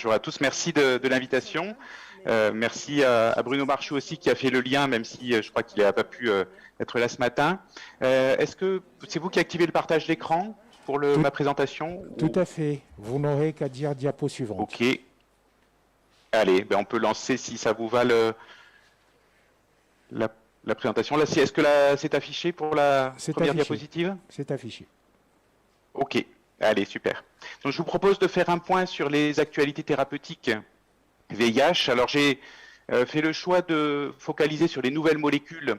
bonjour à tous. Merci de l'invitation. Merci à Bruno Marchou aussi qui a fait le lien, même si je crois qu'il n'a pas pu être là ce matin. Est-ce que c'est vous qui activez le partage d'écran pour ma présentation Tout à fait. Vous n'aurez qu'à dire diapo suivante. Ok. Allez, on peut lancer si ça vous va la présentation. Là, est-ce que c'est affiché pour la première diapositive? C'est affiché. Ok. Allez, super. Donc, je vous propose de faire un point sur les actualités thérapeutiques VIH. Alors, j'ai fait le choix de focaliser sur les nouvelles molécules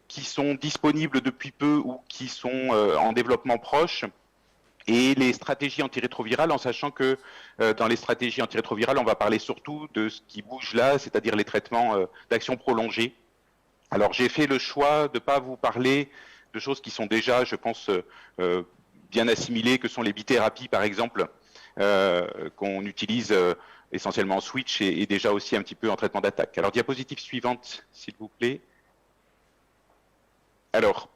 qui sont disponibles depuis peu ou qui sont en développement proche, et les stratégies antirétrovirales, en sachant que dans les stratégies antirétrovirales, on va parler surtout de ce qui bouge là, c'est-à-dire les traitements d'action prolongée. Alors, j'ai fait le choix de ne pas vous parler de choses qui sont déjà, je pense, bien assimilées, que sont les bithérapies, par exemple, qu'on utilise essentiellement en switch et déjà aussi un petit peu en traitement d'attaque. Alors, diapositive suivante, s'il vous plaît. Alors,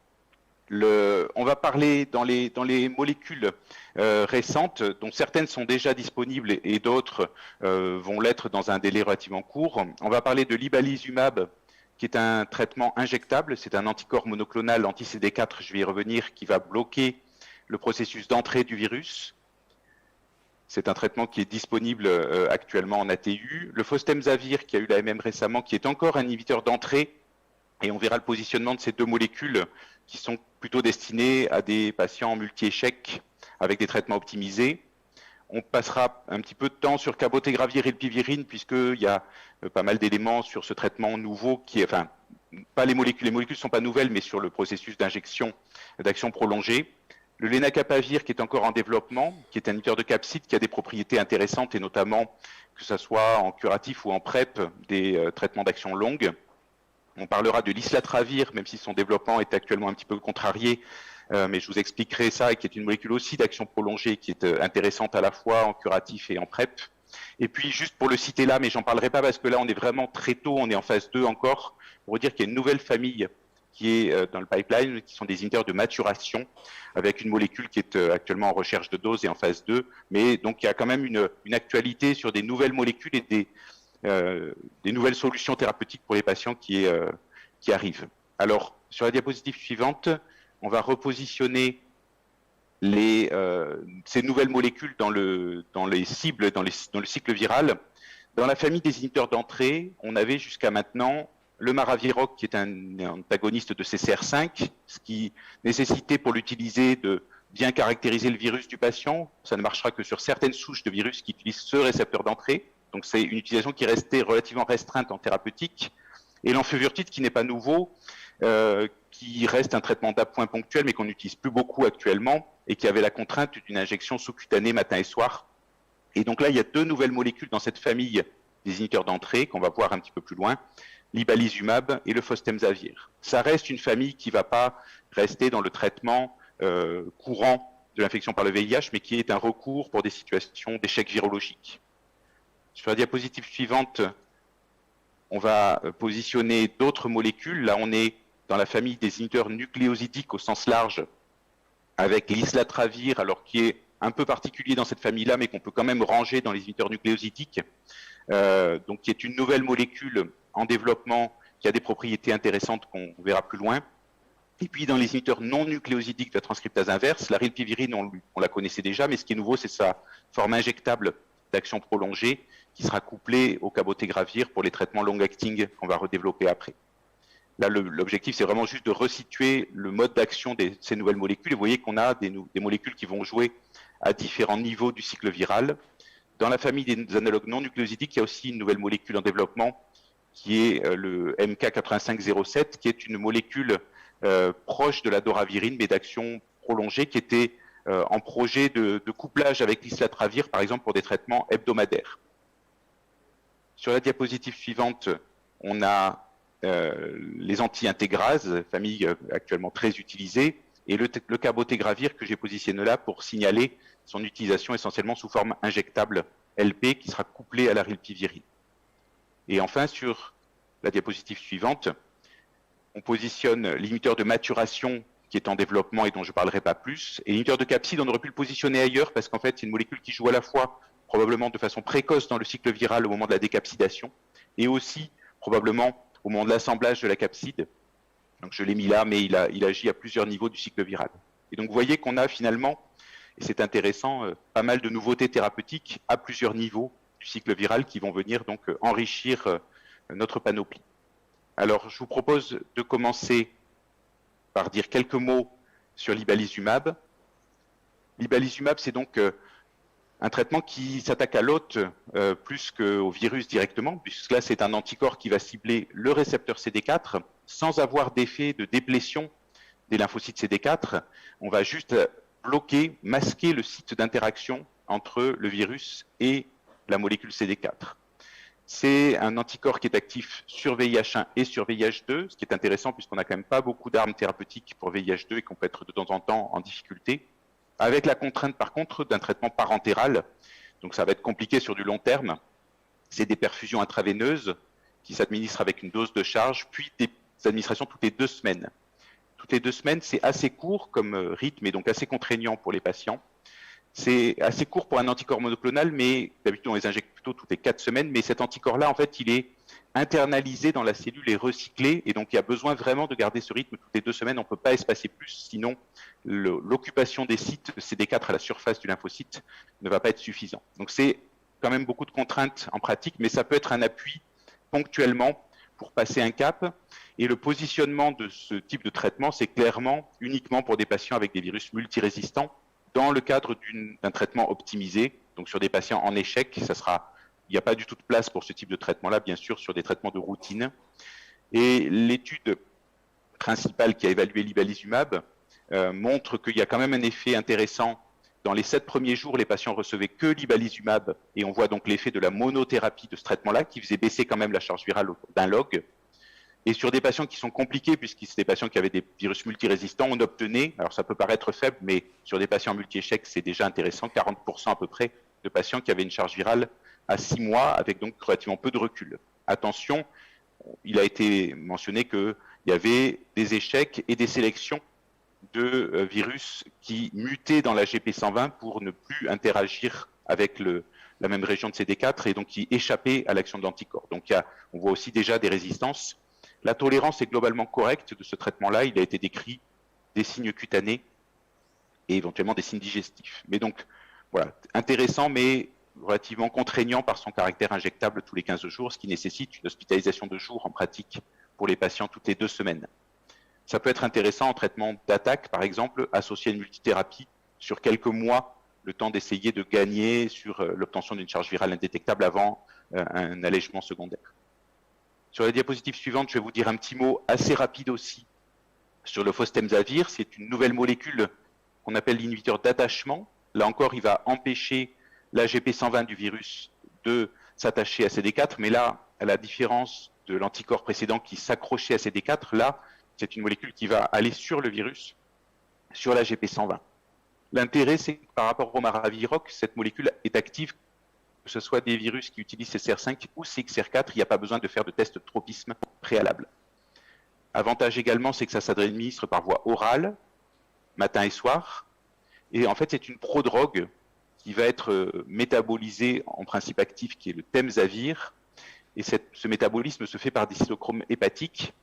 on va parler dans les molécules récentes, dont certaines sont déjà disponibles et d'autres vont l'être dans un délai relativement court. On va parler de l'ibalizumab, qui est un traitement injectable. C'est un anticorps monoclonal anti-CD4, je vais y revenir, qui va bloquer le processus d'entrée du virus. C'est un traitement qui est disponible actuellement en ATU. Le fostemsavir, qui a eu l'AMM récemment, qui est encore un inhibiteur d'entrée, et on verra le positionnement de ces deux molécules qui sont plutôt destinées à des patients en multi-échecs avec des traitements optimisés. On passera un petit peu de temps sur cabotegravir et rilpivirine, puisqu'il y a pas mal d'éléments sur ce traitement nouveau qui est, enfin, pas les molécules ne sont pas nouvelles, mais sur le processus d'injection, d'action prolongée. Le lenacapavir, qui est encore en développement, qui est un inhibiteur de capside, qui a des propriétés intéressantes, et notamment que ce soit en curatif ou en PrEP, des traitements d'action longue. On parlera de l'islatravir, même si son développement est actuellement un petit peu contrarié, mais je vous expliquerai ça, et qui est une molécule aussi d'action prolongée, qui est intéressante à la fois en curatif et en PrEP. Et puis, juste pour le citer là, mais j'en parlerai pas parce que là, on est vraiment très tôt, on est en phase 2 encore, pour vous dire qu'il y a une nouvelle famille qui est dans le pipeline, qui sont des inhibiteurs de maturation, avec une molécule qui est actuellement en recherche de dose et en phase 2. Mais donc, il y a quand même une actualité sur des nouvelles molécules et des nouvelles solutions thérapeutiques pour les patients qui arrivent. Alors, sur la diapositive suivante, on va repositionner ces nouvelles molécules dans les cibles, dans le cycle viral. Dans la famille des inhibiteurs d'entrée, on avait jusqu'à maintenant le maraviroc, qui est un antagoniste de CCR5, ce qui nécessitait pour l'utiliser de bien caractériser le virus du patient. Ça ne marchera que sur certaines souches de virus qui utilisent ce récepteur d'entrée. Donc c'est une utilisation qui restait relativement restreinte en thérapeutique. Et l'enfevrtide, qui n'est pas nouveau, qui reste un traitement d'appoint ponctuel, mais qu'on n'utilise plus beaucoup actuellement, et qui avait la contrainte d'une injection sous-cutanée matin et soir. Et donc là, il y a deux nouvelles molécules dans cette famille des inhibiteurs d'entrée, qu'on va voir un petit peu plus loin, l'ibalizumab et le fostemsavir. Ça reste une famille qui ne va pas rester dans le traitement courant de l'infection par le VIH, mais qui est un recours pour des situations d'échec virologique. Sur la diapositive suivante, on va positionner d'autres molécules. Là, on est dans la famille des inhibiteurs nucléosidiques au sens large, avec l'islatravir, alors qui est un peu particulier dans cette famille-là, mais qu'on peut quand même ranger dans les inhibiteurs nucléosidiques, donc qui est une nouvelle molécule en développement qui a des propriétés intéressantes qu'on verra plus loin. Et puis dans les inhibiteurs non nucléosidiques de la transcriptase inverse, la rilpivirine, on la connaissait déjà, mais ce qui est nouveau, c'est sa forme injectable d'action prolongée qui sera couplée au cabotegravir pour les traitements long-acting qu'on va redévelopper après. Là, l'objectif, c'est vraiment juste de resituer le mode d'action de ces nouvelles molécules. Et vous voyez qu'on a des molécules qui vont jouer à différents niveaux du cycle viral. Dans la famille des analogues non nucléosidiques, il y a aussi une nouvelle molécule en développement qui est le MK8507, qui est une molécule proche de la doravirine, mais d'action prolongée, qui était en projet de couplage avec l'islatravir, par exemple, pour des traitements hebdomadaires. Sur la diapositive suivante, on a les anti-intégrases, famille actuellement très utilisée, et le cabotegravir que j'ai positionné là pour signaler son utilisation essentiellement sous forme injectable LP qui sera couplée à la rilpivirine. Et enfin, sur la diapositive suivante, on positionne l'inhibiteur de maturation qui est en développement et dont je ne parlerai pas plus. Et l'inhibiteur de capside, on aurait pu le positionner ailleurs parce qu'en fait, c'est une molécule qui joue à la fois probablement de façon précoce dans le cycle viral au moment de la décapsidation, et aussi probablement au moment de l'assemblage de la capside. Donc je l'ai mis là, mais il agit à plusieurs niveaux du cycle viral. Et donc vous voyez qu'on a finalement, et c'est intéressant, pas mal de nouveautés thérapeutiques à plusieurs niveaux du cycle viral qui vont venir donc enrichir notre panoplie. Alors je vous propose de commencer par dire quelques mots sur l'ibalizumab. L'ibalizumab, c'est donc un traitement qui s'attaque à l'hôte plus qu'au virus directement, puisque là c'est un anticorps qui va cibler le récepteur CD4 sans avoir d'effet de déplétion des lymphocytes CD4. On va juste bloquer, masquer le site d'interaction entre le virus et la molécule CD4. C'est un anticorps qui est actif sur VIH1 et sur VIH2, ce qui est intéressant puisqu'on n'a quand même pas beaucoup d'armes thérapeutiques pour VIH2 et qu'on peut être de temps en temps en difficulté, avec la contrainte par contre d'un traitement parentéral. Donc ça va être compliqué sur du long terme. C'est des perfusions intraveineuses qui s'administrent avec une dose de charge, puis des administrations toutes les 2 semaines. Toutes les 2 semaines, c'est assez court comme rythme et donc assez contraignant pour les patients. C'est assez court pour un anticorps monoclonal, mais d'habitude on les injecte plutôt toutes les 4 semaines, mais cet anticorps-là, en fait, il est internalisé dans la cellule et recyclé, et donc il y a besoin vraiment de garder ce rythme toutes les 2 semaines, on ne peut pas espacer plus, sinon l'occupation des sites CD4 à la surface du lymphocyte ne va pas être suffisant. Donc c'est quand même beaucoup de contraintes en pratique, mais ça peut être un appui ponctuellement pour passer un cap, et le positionnement de ce type de traitement, c'est clairement uniquement pour des patients avec des virus multirésistants, dans le cadre d'un traitement optimisé, donc sur des patients en échec, il n'y a pas du tout de place pour ce type de traitement-là, bien sûr, sur des traitements de routine. Et l'étude principale qui a évalué l'ibalizumab montre qu'il y a quand même un effet intéressant. Dans les 7 premiers jours, les patients recevaient que l'ibalizumab, et on voit donc l'effet de la monothérapie de ce traitement-là, qui faisait baisser quand même la charge virale d'un log. Et sur des patients qui sont compliqués, puisque c'est des patients qui avaient des virus multirésistants, on obtenait, alors ça peut paraître faible, mais sur des patients multi-échecs, c'est déjà intéressant, 40% à peu près de patients qui avaient une charge virale à 6 mois, avec donc relativement peu de recul. Attention, il a été mentionné qu'il y avait des échecs et des sélections de virus qui mutaient dans la GP120 pour ne plus interagir avec la même région de CD4 et donc qui échappaient à l'action de l'anticorps. Donc on voit aussi déjà des résistances. La tolérance est globalement correcte de ce traitement-là. Il a été décrit des signes cutanés et éventuellement des signes digestifs. Mais donc, voilà, intéressant, mais relativement contraignant par son caractère injectable tous les 15 jours, ce qui nécessite une hospitalisation de jour en pratique pour les patients toutes les 2 semaines. Ça peut être intéressant en traitement d'attaque, par exemple, associé à une multithérapie sur quelques mois, le temps d'essayer de gagner sur l'obtention d'une charge virale indétectable avant un allègement secondaire. Sur la diapositive suivante, je vais vous dire un petit mot assez rapide aussi sur le fostemsavir. C'est une nouvelle molécule qu'on appelle l'inhibiteur d'attachement. Là encore, il va empêcher l'AGP120 du virus de s'attacher à CD4, mais là, à la différence de l'anticorps précédent qui s'accrochait à CD4, là, c'est une molécule qui va aller sur le virus, sur l'AGP120. L'intérêt, c'est que par rapport au maraviroc, cette molécule est active, que ce soit des virus qui utilisent CCR5 ou CXR4, il n'y a pas besoin de faire de test de tropisme préalable. Avantage également, c'est que ça s'administre par voie orale, matin et soir. Et en fait, c'est une prodrogue qui va être métabolisée en principe actif, qui est le temsavir. Et ce métabolisme se fait par des cytochromes hépatiques,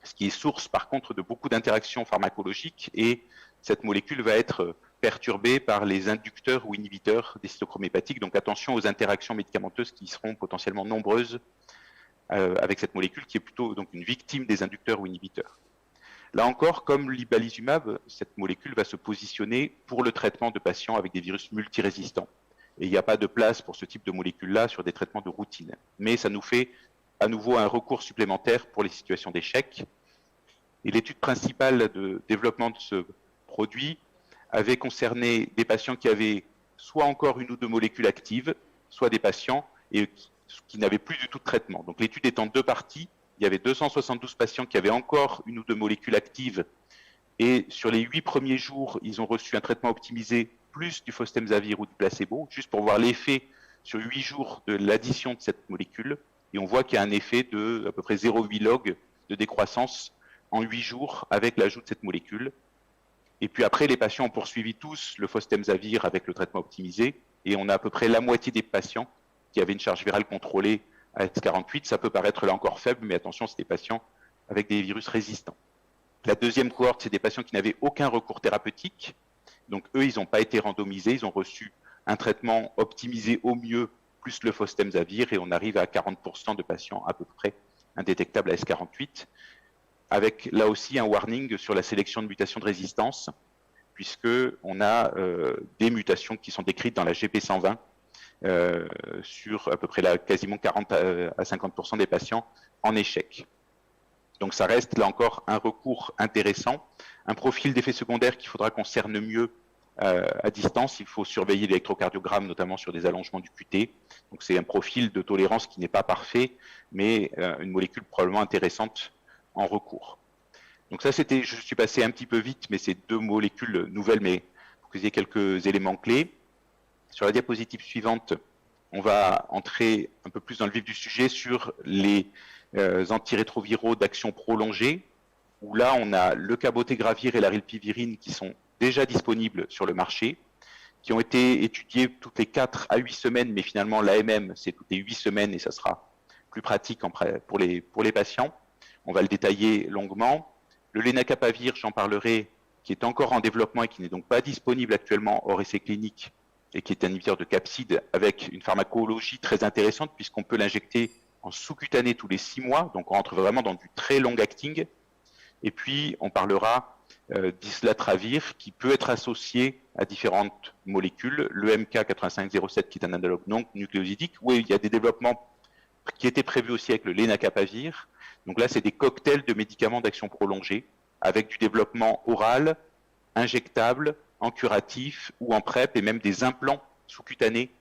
ce qui est source par contre de beaucoup d'interactions pharmacologiques. Et cette molécule va être perturbée par les inducteurs ou inhibiteurs des cytochromes hépatiques. Donc attention aux interactions médicamenteuses qui seront potentiellement nombreuses avec cette molécule qui est plutôt donc une victime des inducteurs ou inhibiteurs. Là encore, comme l'ibalizumab, cette molécule va se positionner pour le traitement de patients avec des virus multirésistants. Et il n'y a pas de place pour ce type de molécule-là sur des traitements de routine. Mais ça nous fait à nouveau un recours supplémentaire pour les situations d'échec. Et l'étude principale de développement de ce produit avait concerné des patients qui avaient soit encore une ou 2 molécules actives, soit des patients qui n'avaient plus du tout de traitement. Donc l'étude est en 2 parties. Il y avait 272 patients qui avaient encore une ou 2 molécules actives et sur les 8 premiers jours, ils ont reçu un traitement optimisé plus du fostemsavir ou du placebo, juste pour voir l'effet sur 8 jours de l'addition de cette molécule. Et on voit qu'il y a un effet de à peu près 0,8 log de décroissance en 8 jours avec l'ajout de cette molécule. Et puis après, les patients ont poursuivi tous le fostemsavir avec le traitement optimisé. et on a à peu près la moitié des patients qui avaient une charge virale contrôlée à S48. Ça peut paraître là encore faible, mais attention, c'est des patients avec des virus résistants. La deuxième cohorte, c'est des patients qui n'avaient aucun recours thérapeutique. Donc eux, ils n'ont pas été randomisés, ils ont reçu un traitement optimisé au mieux, plus le fostemsavir, et on arrive à 40% de patients à peu près indétectables à S48, avec là aussi un warning sur la sélection de mutations de résistance, puisqu'on a des mutations qui sont décrites dans la GP120 sur à peu près là, quasiment 40 à 50% des patients en échec. Donc ça reste là encore un recours intéressant, un profil d'effets secondaires qu'il faudra qu'on cerne mieux à distance. Il faut surveiller l'électrocardiogramme, notamment sur des allongements du QT. Donc c'est un profil de tolérance qui n'est pas parfait, mais une molécule probablement intéressante en recours. Donc ça, c'était, je suis passé un petit peu vite, mais c'est deux molécules nouvelles, mais pour que vous ayez quelques éléments clés. Sur la diapositive suivante, on va entrer un peu plus dans le vif du sujet sur les antirétroviraux d'action prolongée, où là, on a le cabotegravir et la rilpivirine qui sont déjà disponibles sur le marché, qui ont été étudiés toutes les 4 à 8 semaines, mais finalement, l'AMM, c'est toutes les 8 semaines et ça sera plus pratique pour les patients. On va le détailler longuement. Le lenacapavir, j'en parlerai, qui est encore en développement et qui n'est donc pas disponible actuellement hors essai clinique et qui est un inhibiteur de capside avec une pharmacologie très intéressante puisqu'on peut l'injecter en sous-cutané tous les 6 mois, donc on entre vraiment dans du très long acting. Et puis, on parlera d'islatravir qui peut être associé à différentes molécules, le MK8507 qui est un analogue non nucléosidique, où il y a des développements qui étaient prévus aussi avec le lenacapavir. Donc là, c'est des cocktails de médicaments d'action prolongée avec du développement oral, injectable, en curatif ou en PrEP et même des implants sous-cutanés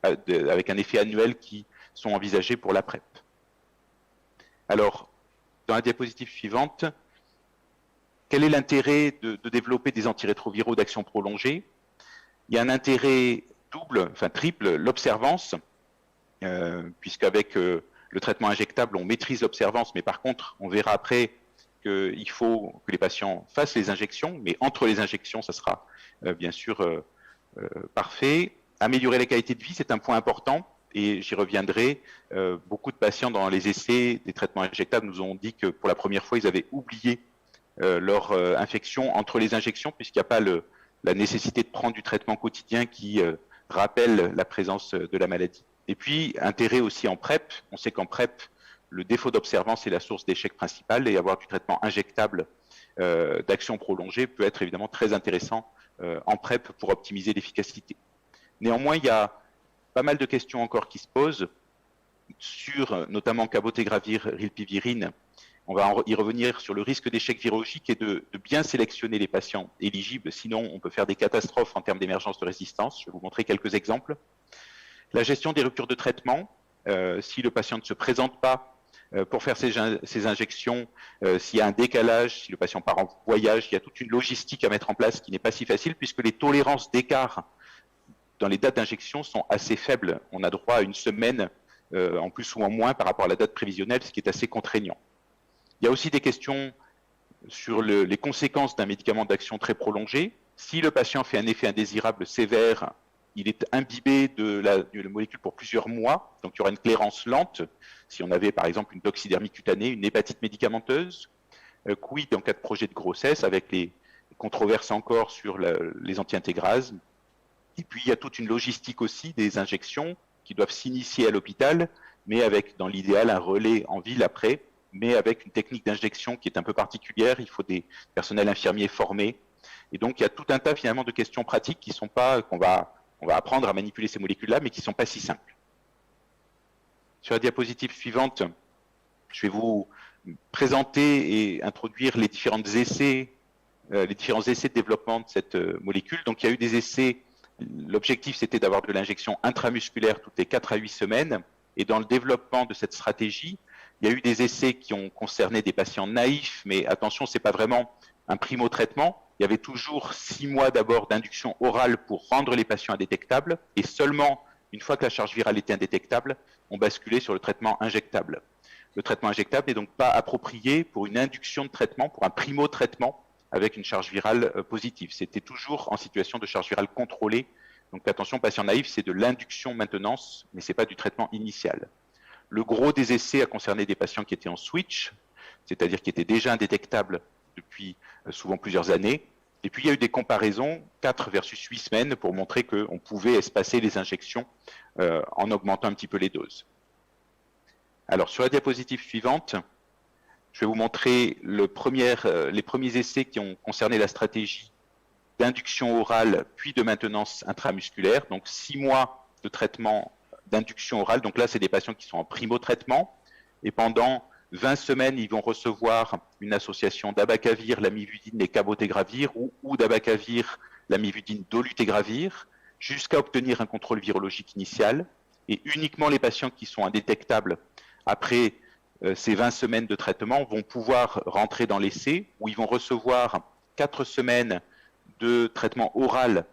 avec un effet annuel qui sont envisagés pour la PrEP. Alors, dans la diapositive suivante, quel est l'intérêt de développer des antirétroviraux d'action prolongée? Il y a un intérêt double, enfin triple, l'observance, puisqu'avec le traitement injectable, on maîtrise l'observance, mais par contre, on verra après qu'il faut que les patients fassent les injections, mais entre les injections, ça sera bien sûr parfait. Améliorer la qualité de vie, c'est un point important, et j'y reviendrai. Beaucoup de patients dans les essais des traitements injectables nous ont dit que pour la première fois, ils avaient oublié leur infection entre les injections, puisqu'il n'y a pas la nécessité de prendre du traitement quotidien qui rappelle la présence de la maladie. Et puis, intérêt aussi en PrEP. On sait qu'en PrEP, le défaut d'observance est la source d'échec principal, et avoir du traitement injectable d'action prolongée peut être évidemment très intéressant en PrEP pour optimiser l'efficacité. Néanmoins, il y a pas mal de questions encore qui se posent sur notamment cabotegravir, rilpivirine. On va y revenir sur le risque d'échec virologique et de bien sélectionner les patients éligibles, sinon on peut faire des catastrophes en termes d'émergence de résistance. Je vais vous montrer quelques exemples. La gestion des ruptures de traitement, si le patient ne se présente pas pour faire ses injections, s'il y a un décalage, si le patient part en voyage, il y a toute une logistique à mettre en place qui n'est pas si facile puisque les tolérances d'écart dans les dates d'injection sont assez faibles. On a droit à une semaine en plus ou en moins par rapport à la date prévisionnelle, ce qui est assez contraignant. Il y a aussi des questions sur les conséquences d'un médicament d'action très prolongée. Si le patient fait un effet indésirable sévère, il est imbibé de la molécule pour plusieurs mois, donc il y aura une clairance lente. Si on avait par exemple une toxidermie cutanée, une hépatite médicamenteuse, quid en cas de projet de grossesse, avec les controverses encore sur les anti-intégrases. Et puis il y a toute une logistique aussi des injections qui doivent s'initier à l'hôpital, mais avec dans l'idéal un relais en ville après, mais avec une technique d'injection qui est un peu particulière. Il faut des personnels infirmiers formés. Et donc, il y a tout un tas finalement de questions pratiques qui sont pas, on va apprendre à manipuler ces molécules-là, mais qui ne sont pas si simples. Sur la diapositive suivante, je vais vous présenter et introduire les différents essais de développement de cette molécule. Donc, il y a eu des essais. L'objectif, c'était d'avoir de l'injection intramusculaire toutes les 4 à 8 semaines. Et dans le développement de cette stratégie, il y a eu des essais qui ont concerné des patients naïfs, mais attention, ce n'est pas vraiment un primo-traitement. Il y avait toujours 6 mois d'abord d'induction orale pour rendre les patients indétectables, et seulement une fois que la charge virale était indétectable, on basculait sur le traitement injectable. Le traitement injectable n'est donc pas approprié pour une induction de traitement, pour un primo-traitement avec une charge virale positive. C'était toujours en situation de charge virale contrôlée Donc attention, patient naïf, c'est de l'induction-maintenance, mais ce n'est pas du traitement initial. Le gros des essais a concerné des patients qui étaient en switch, c'est-à-dire qui étaient déjà indétectables depuis souvent plusieurs années. Et puis il y a eu des comparaisons, 4 versus 8 semaines, pour montrer qu'on pouvait espacer les injections en augmentant un petit peu les doses. Alors sur la diapositive suivante, je vais vous montrer les premiers essais qui ont concerné la stratégie d'induction orale puis de maintenance intramusculaire. Donc 6 mois de traitement d'induction orale. Donc là, c'est des patients qui sont en primo-traitement. Et pendant 20 semaines, ils vont recevoir une association d'abacavir, lamivudine et cabotegravir ou d'abacavir, lamivudine, dolutegravir, jusqu'à obtenir un contrôle virologique initial. Et uniquement les patients qui sont indétectables après ces 20 semaines de traitement vont pouvoir rentrer dans l'essai où ils vont recevoir 4 semaines de traitement oral,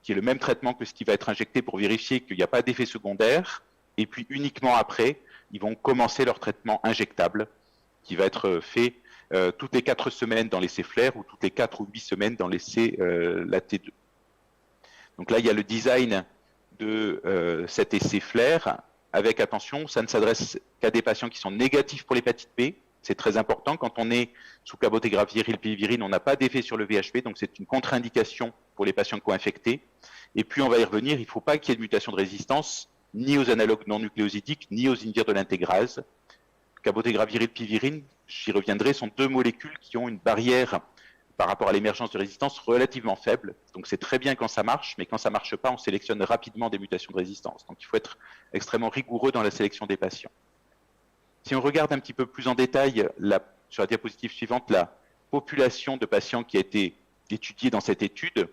qui est le même traitement que ce qui va être injecté pour vérifier qu'il n'y a pas d'effet secondaire. Et puis uniquement après, ils vont commencer leur traitement injectable, qui va être fait toutes les 4 semaines dans l'essai FLAIR ou toutes les 4 ou 8 semaines dans l'essai la T2. Donc là, il y a le design de cet essai FLAIR. Avec attention, ça ne s'adresse qu'à des patients qui sont négatifs pour l'hépatite B. C'est très important. Quand on est sous cabotegravir, rilpivirine, on n'a pas d'effet sur le VHP, donc c'est une contre-indication pour les patients co-infectés. Et puis, on va y revenir, il ne faut pas qu'il y ait de mutation de résistance, ni aux analogues non nucléosidiques, ni aux inhibiteurs de l'intégrase. Cabotegravir, rilpivirine, j'y reviendrai, sont 2 molécules qui ont une barrière par rapport à l'émergence de résistance relativement faible. Donc c'est très bien quand ça marche, mais quand ça ne marche pas, on sélectionne rapidement des mutations de résistance. Donc il faut être extrêmement rigoureux dans la sélection des patients. Si on regarde un petit peu plus en détail sur la diapositive suivante, la population de patients qui a été étudiée dans cette étude,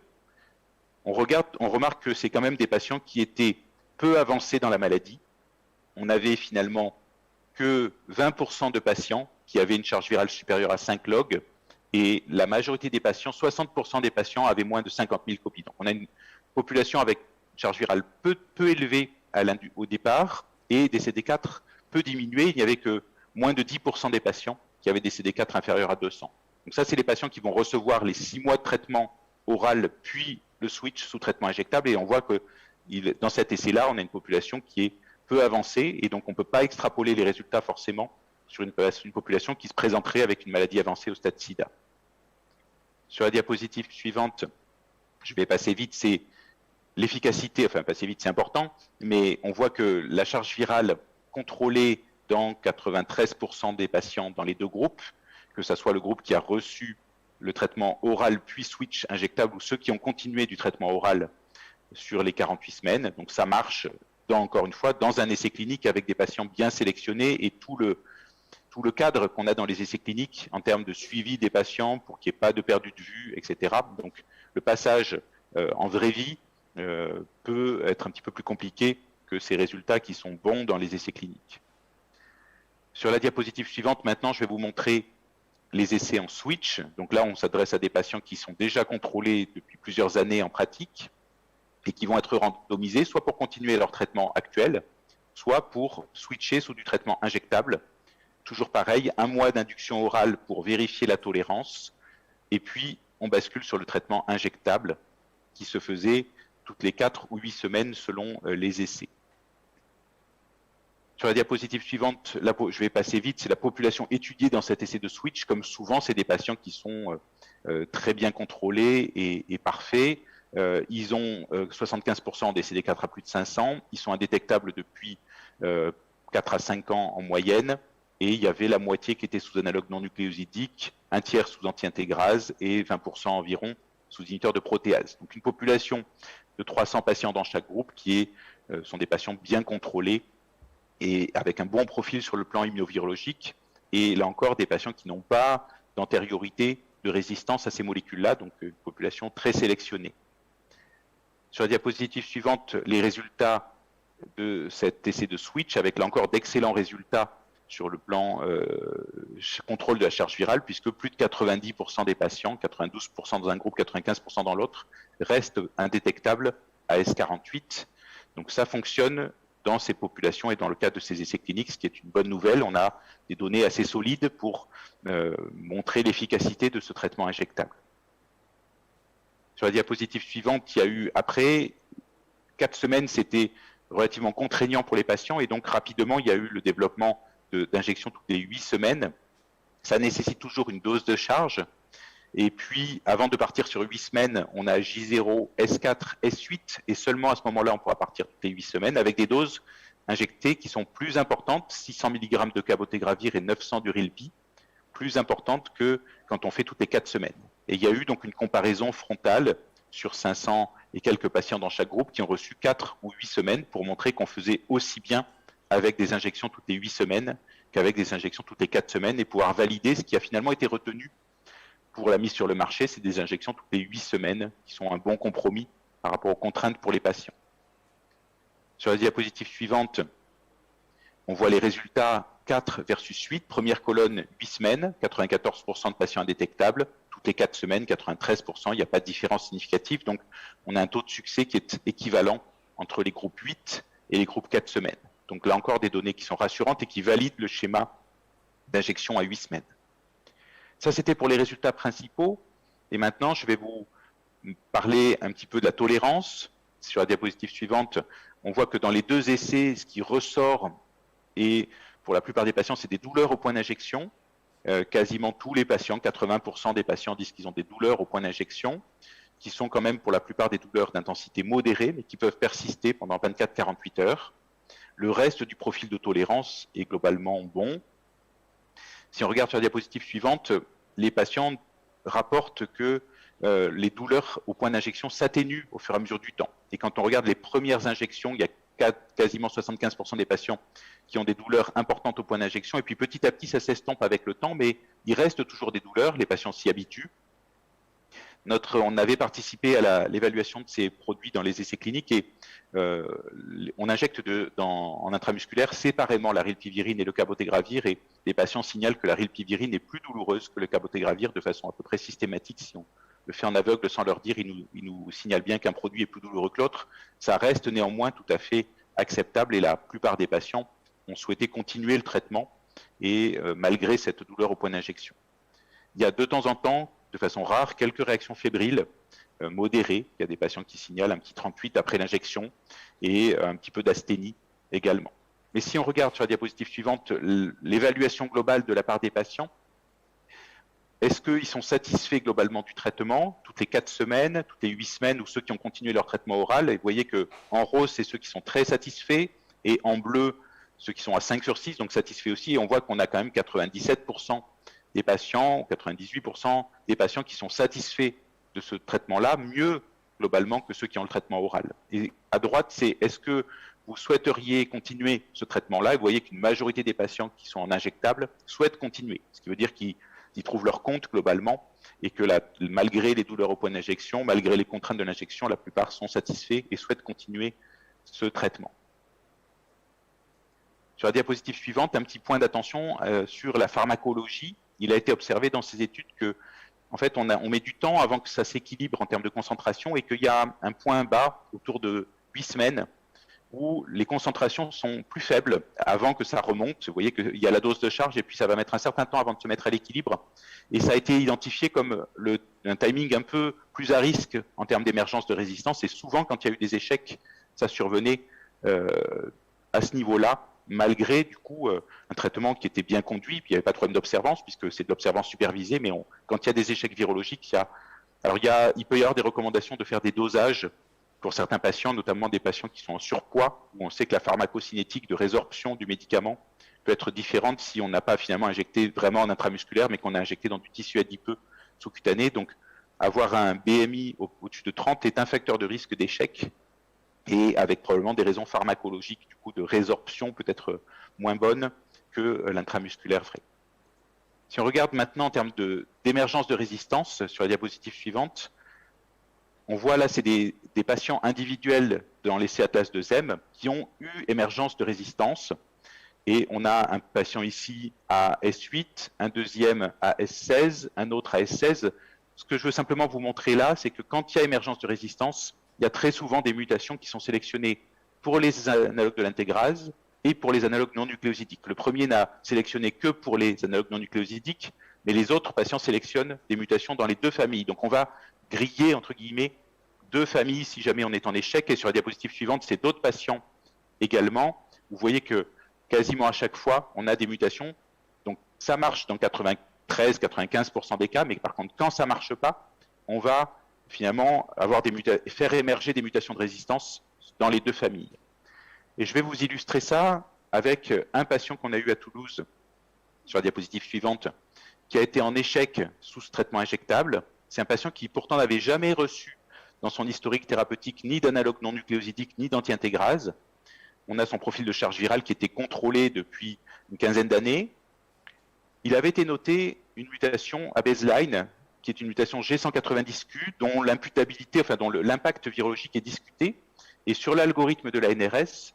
on remarque que c'est quand même des patients qui étaient peu avancés dans la maladie. On avait finalement que 20% de patients qui avaient une charge virale supérieure à 5 log, et la majorité des patients, 60% des patients avaient moins de 50 000 copies. Donc on a une population avec une charge virale peu élevée au départ, et des CD4 peu diminués. Il n'y avait que moins de 10% des patients qui avaient des CD4 inférieurs à 200. Donc ça, c'est les patients qui vont recevoir les 6 mois de traitement oral, puis le switch sous traitement injectable, et on voit que dans cet essai-là, on a une population qui est peu avancée, et donc on ne peut pas extrapoler les résultats forcément sur une population qui se présenterait avec une maladie avancée au stade SIDA. Sur la diapositive suivante, je vais passer vite, c'est l'efficacité, enfin passer vite c'est important, mais on voit que la charge virale contrôlée dans 93% des patients dans les 2 groupes, que ce soit le groupe qui a reçu le traitement oral puis switch injectable ou ceux qui ont continué du traitement oral sur les 48 semaines. Donc ça marche, encore une fois, dans un essai clinique avec des patients bien sélectionnés et tout le cadre qu'on a dans les essais cliniques en termes de suivi des patients pour qu'il n'y ait pas de perdu de vue, etc. Donc le passage en vraie vie peut être un petit peu plus compliqué que ces résultats qui sont bons dans les essais cliniques. Sur la diapositive suivante, maintenant, je vais vous montrer les essais en switch. Donc là, on s'adresse à des patients qui sont déjà contrôlés depuis plusieurs années en pratique et qui vont être randomisés soit pour continuer leur traitement actuel, soit pour switcher sous du traitement injectable. Toujours pareil, 1 mois d'induction orale pour vérifier la tolérance, et puis on bascule sur le traitement injectable qui se faisait toutes les 4 ou 8 semaines selon les essais. Sur la diapositive suivante, je vais passer vite, c'est la population étudiée dans cet essai de switch. Comme souvent, c'est des patients qui sont très bien contrôlés et parfaits. Ils ont 75% des CD4 à plus de 500. Ils sont indétectables depuis 4 à 5 ans en moyenne. Et il y avait la moitié qui était sous analogue non nucléosidique, un tiers sous anti-intégrase et 20% environ sous inhibiteur de protéase. Donc une population de 300 patients dans chaque groupe qui sont des patients bien contrôlés et avec un bon profil sur le plan immunovirologique. Et là encore, des patients qui n'ont pas d'antériorité de résistance à ces molécules-là, donc une population très sélectionnée. Sur la diapositive suivante, les résultats de cet essai de switch, avec là encore d'excellents résultats sur le plan contrôle de la charge virale, puisque plus de 90% des patients, 92% dans un groupe, 95% dans l'autre, restent indétectables à S48. Donc ça fonctionne dans ces populations et dans le cadre de ces essais cliniques, ce qui est une bonne nouvelle. On a des données assez solides pour montrer l'efficacité de ce traitement injectable. Sur la diapositive suivante, il y a eu après 4 semaines, c'était relativement contraignant pour les patients et donc rapidement, il y a eu le développement d'injections toutes les 8 semaines. Ça nécessite toujours une dose de charge. Et puis, avant de partir sur 8 semaines, on a J0, S4, S8 et seulement à ce moment-là, on pourra partir toutes les 8 semaines avec des doses injectées qui sont plus importantes, 600 mg de cabotegravir et 900 du Rilpi, plus importantes que quand on fait toutes les 4 semaines. Et il y a eu donc une comparaison frontale sur 500 et quelques patients dans chaque groupe qui ont reçu 4 ou 8 semaines pour montrer qu'on faisait aussi bien avec des injections toutes les 8 semaines qu'avec des injections toutes les 4 semaines et pouvoir valider ce qui a finalement été retenu pour la mise sur le marché, c'est des injections toutes les 8 semaines qui sont un bon compromis par rapport aux contraintes pour les patients. Sur la diapositive suivante, on voit les résultats 4 versus 8. Première colonne, 8 semaines, 94% de patients indétectables. Toutes les 4 semaines, 93%. Il n'y a pas de différence significative. Donc, on a un taux de succès qui est équivalent entre les groupes 8 et les groupes 4 semaines. Donc là encore, des données qui sont rassurantes et qui valident le schéma d'injection à 8 semaines. Ça, c'était pour les résultats principaux. Et maintenant, je vais vous parler un petit peu de la tolérance. Sur la diapositive suivante, on voit que dans les 2 essais, ce qui ressort, et pour la plupart des patients, c'est des douleurs au point d'injection. Quasiment tous les patients, 80% des patients disent qu'ils ont des douleurs au point d'injection, qui sont quand même pour la plupart des douleurs d'intensité modérée, mais qui peuvent persister pendant 24-48 heures. Le reste du profil de tolérance est globalement bon. Si on regarde sur la diapositive suivante, les patients rapportent que les douleurs au point d'injection s'atténuent au fur et à mesure du temps. Et quand on regarde les premières injections, il y a quasiment 75% des patients qui ont des douleurs importantes au point d'injection. Et puis petit à petit, ça s'estompe avec le temps, mais il reste toujours des douleurs. Les patients s'y habituent. On avait participé à l'évaluation de ces produits dans les essais cliniques et on injecte en intramusculaire séparément la rilpivirine et le cabotegravir et les patients signalent que la rilpivirine est plus douloureuse que le cabotegravir de façon à peu près systématique. Si on le fait en aveugle sans leur dire, ils nous signalent bien qu'un produit est plus douloureux que l'autre. Ça reste néanmoins tout à fait acceptable et la plupart des patients ont souhaité continuer le traitement et malgré cette douleur au point d'injection. Il y a de temps en temps, de façon rare, quelques réactions fébriles modérées. Il y a des patients qui signalent un petit 38 après l'injection et un petit peu d'asthénie également. Mais si on regarde sur la diapositive suivante l'évaluation globale de la part des patients, est-ce qu'ils sont satisfaits globalement du traitement, toutes les 4 semaines, toutes les 8 semaines, ou ceux qui ont continué leur traitement oral? Et vous voyez qu'en rose, c'est ceux qui sont très satisfaits, et en bleu, ceux qui sont à 5 sur 6, donc satisfaits aussi. Et on voit qu'on a quand même 97% des patients, ou 98% des patients qui sont satisfaits de ce traitement-là, mieux globalement que ceux qui ont le traitement oral. Et à droite, c'est est-ce que vous souhaiteriez continuer ce traitement-là? Et vous voyez qu'une majorité des patients qui sont en injectable souhaitent continuer, ce qui veut dire qu'ils trouvent leur compte globalement et que malgré les douleurs au point d'injection, malgré les contraintes de l'injection, la plupart sont satisfaits et souhaitent continuer ce traitement. Sur la diapositive suivante, un petit point d'attention sur la pharmacologie. Il a été observé dans ces études que, en fait, on met du temps avant que ça s'équilibre en termes de concentration et qu'il y a un point bas autour de 8 semaines où les concentrations sont plus faibles avant que ça remonte. Vous voyez qu'il y a la dose de charge et puis ça va mettre un certain temps avant de se mettre à l'équilibre. Et ça a été identifié comme un timing un peu plus à risque en termes d'émergence de résistance. Et souvent, quand il y a eu des échecs, ça survenait à ce niveau-là, malgré du coup un traitement qui était bien conduit. Puis il n'y avait pas de problème d'observance puisque c'est de l'observance supervisée. Mais quand il y a des échecs virologiques, il peut y avoir des recommandations de faire des dosages pour certains patients, notamment des patients qui sont en surpoids, où on sait que la pharmacocinétique de résorption du médicament peut être différente si on n'a pas finalement injecté vraiment en intramusculaire, mais qu'on a injecté dans du tissu adipeux sous-cutané. Donc, avoir un BMI au-dessus de 30 est un facteur de risque d'échec, et avec probablement des raisons pharmacologiques, du coup, de résorption peut-être moins bonnes que l'intramusculaire vrai. Si on regarde maintenant en termes d'émergence de résistance, sur la diapositive suivante, on voit là, c'est des patients individuels dans l'essai Atlas de ZEM qui ont eu émergence de résistance. Et on a un patient ici à S8, un deuxième à S16, un autre à S16. Ce que je veux simplement vous montrer là, c'est que quand il y a émergence de résistance, il y a très souvent des mutations qui sont sélectionnées pour les analogues de l'intégrase et pour les analogues non nucléosidiques. Le premier n'a sélectionné que pour les analogues non nucléosidiques, mais les autres patients sélectionnent des mutations dans les deux familles. Donc on va griller, entre guillemets, 2 familles si jamais on est en échec. Et sur la diapositive suivante, c'est d'autres patients également. Vous voyez que quasiment à chaque fois, on a des mutations. Donc ça marche dans 93-95% des cas, mais par contre, quand ça ne marche pas, on va finalement avoir faire émerger des mutations de résistance dans les 2 familles. Et je vais vous illustrer ça avec un patient qu'on a eu à Toulouse, sur la diapositive suivante, qui a été en échec sous ce traitement injectable. C'est un patient qui pourtant n'avait jamais reçu dans son historique thérapeutique ni d'analogue non nucléosidique ni d'anti-intégrase. On a son profil de charge virale qui était contrôlé depuis une quinzaine d'années. Il avait été noté une mutation à baseline, qui est une mutation G190Q, dont l'imputabilité, enfin dont l'impact virologique est discuté. Et sur l'algorithme de la NRS,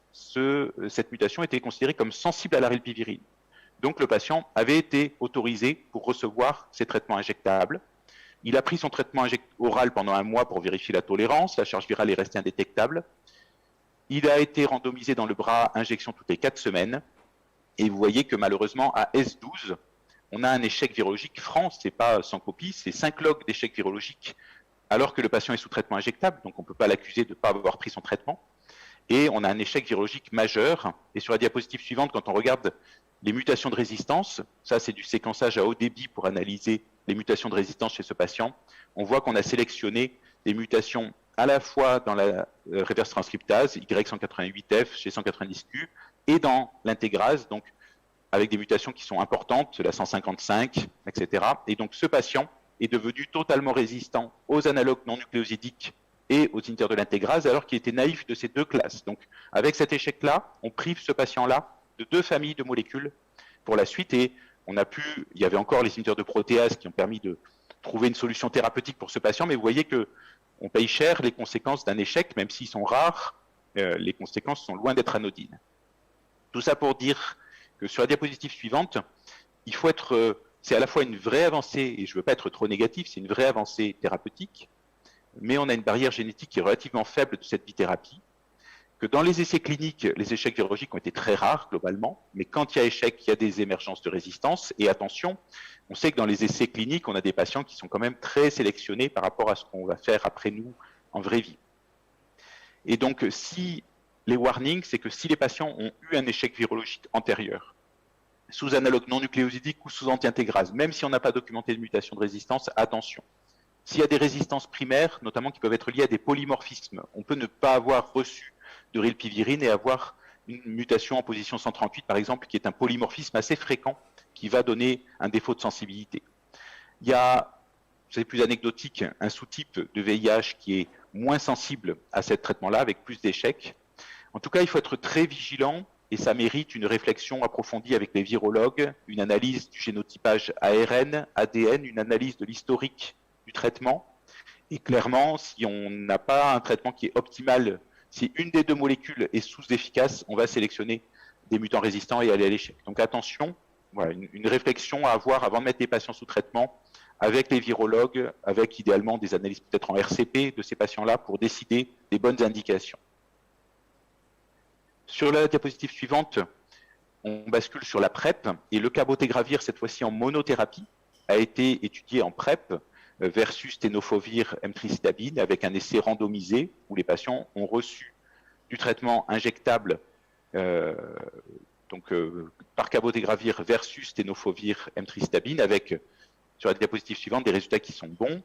cette mutation était considérée comme sensible à la rilpivirine. Donc le patient avait été autorisé pour recevoir ces traitements injectables. Il a pris son traitement oral pendant 1 mois pour vérifier la tolérance. La charge virale est restée indétectable. Il a été randomisé dans le bras, injection toutes les 4 semaines. Et vous voyez que malheureusement, à S12, on a un échec virologique franc. Ce n'est pas sans copie, c'est 5 logs d'échec virologique, alors que le patient est sous traitement injectable. Donc on ne peut pas l'accuser de ne pas avoir pris son traitement. Et on a un échec virologique majeur. Et sur la diapositive suivante, quand on regarde les mutations de résistance, ça c'est du séquençage à haut débit pour analyser les mutations de résistance chez ce patient, on voit qu'on a sélectionné des mutations à la fois dans la reverse transcriptase, Y188F chez 190Q, et dans l'intégrase, donc avec des mutations qui sont importantes, la 155, etc. Et donc ce patient est devenu totalement résistant aux analogues non nucléosidiques et aux inhibiteurs de l'intégrase, alors qu'il était naïf de ces 2 classes. Donc avec cet échec-là, on prive ce patient-là de 2 familles de molécules pour la suite, et il y avait encore les inhibiteurs de protéase qui ont permis de trouver une solution thérapeutique pour ce patient, mais vous voyez qu'on paye cher les conséquences d'un échec, même s'ils sont rares, les conséquences sont loin d'être anodines. Tout ça pour dire que sur la diapositive suivante, il faut c'est à la fois une vraie avancée, et je ne veux pas être trop négatif, c'est une vraie avancée thérapeutique, mais on a une barrière génétique qui est relativement faible de cette bithérapie, que dans les essais cliniques, les échecs virologiques ont été très rares globalement, mais quand il y a échec, il y a des émergences de résistance. Et attention, on sait que dans les essais cliniques, on a des patients qui sont quand même très sélectionnés par rapport à ce qu'on va faire après nous en vraie vie. Et donc, si les warnings, c'est que si les patients ont eu un échec virologique antérieur, sous analogue non nucléosidique ou sous anti-intégrase, même si on n'a pas documenté de mutation de résistance, attention. S'il y a des résistances primaires, notamment qui peuvent être liées à des polymorphismes, on peut ne pas avoir reçu de rilpivirine et avoir une mutation en position 138, par exemple, qui est un polymorphisme assez fréquent, qui va donner un défaut de sensibilité. Il y a, c'est plus anecdotique, un sous-type de VIH qui est moins sensible à ce traitement-là, avec plus d'échecs. En tout cas, il faut être très vigilant, et ça mérite une réflexion approfondie avec les virologues, une analyse du génotypage ARN, ADN, une analyse de l'historique du traitement. Et clairement, si on n'a pas un traitement qui est optimal, si une des 2 molécules est sous-efficace, on va sélectionner des mutants résistants et aller à l'échec. Donc attention, voilà, une réflexion à avoir avant de mettre les patients sous traitement avec les virologues, avec idéalement des analyses peut-être en RCP de ces patients-là pour décider des bonnes indications. Sur la diapositive suivante, on bascule sur la PrEP, et le cabotegravir, cette fois-ci en monothérapie, a été étudié en PrEP versus tenofovir emtricitabine avec un essai randomisé où les patients ont reçu du traitement injectable par cabotegravir versus tenofovir emtricitabine avec, sur la diapositive suivante, des résultats qui sont bons,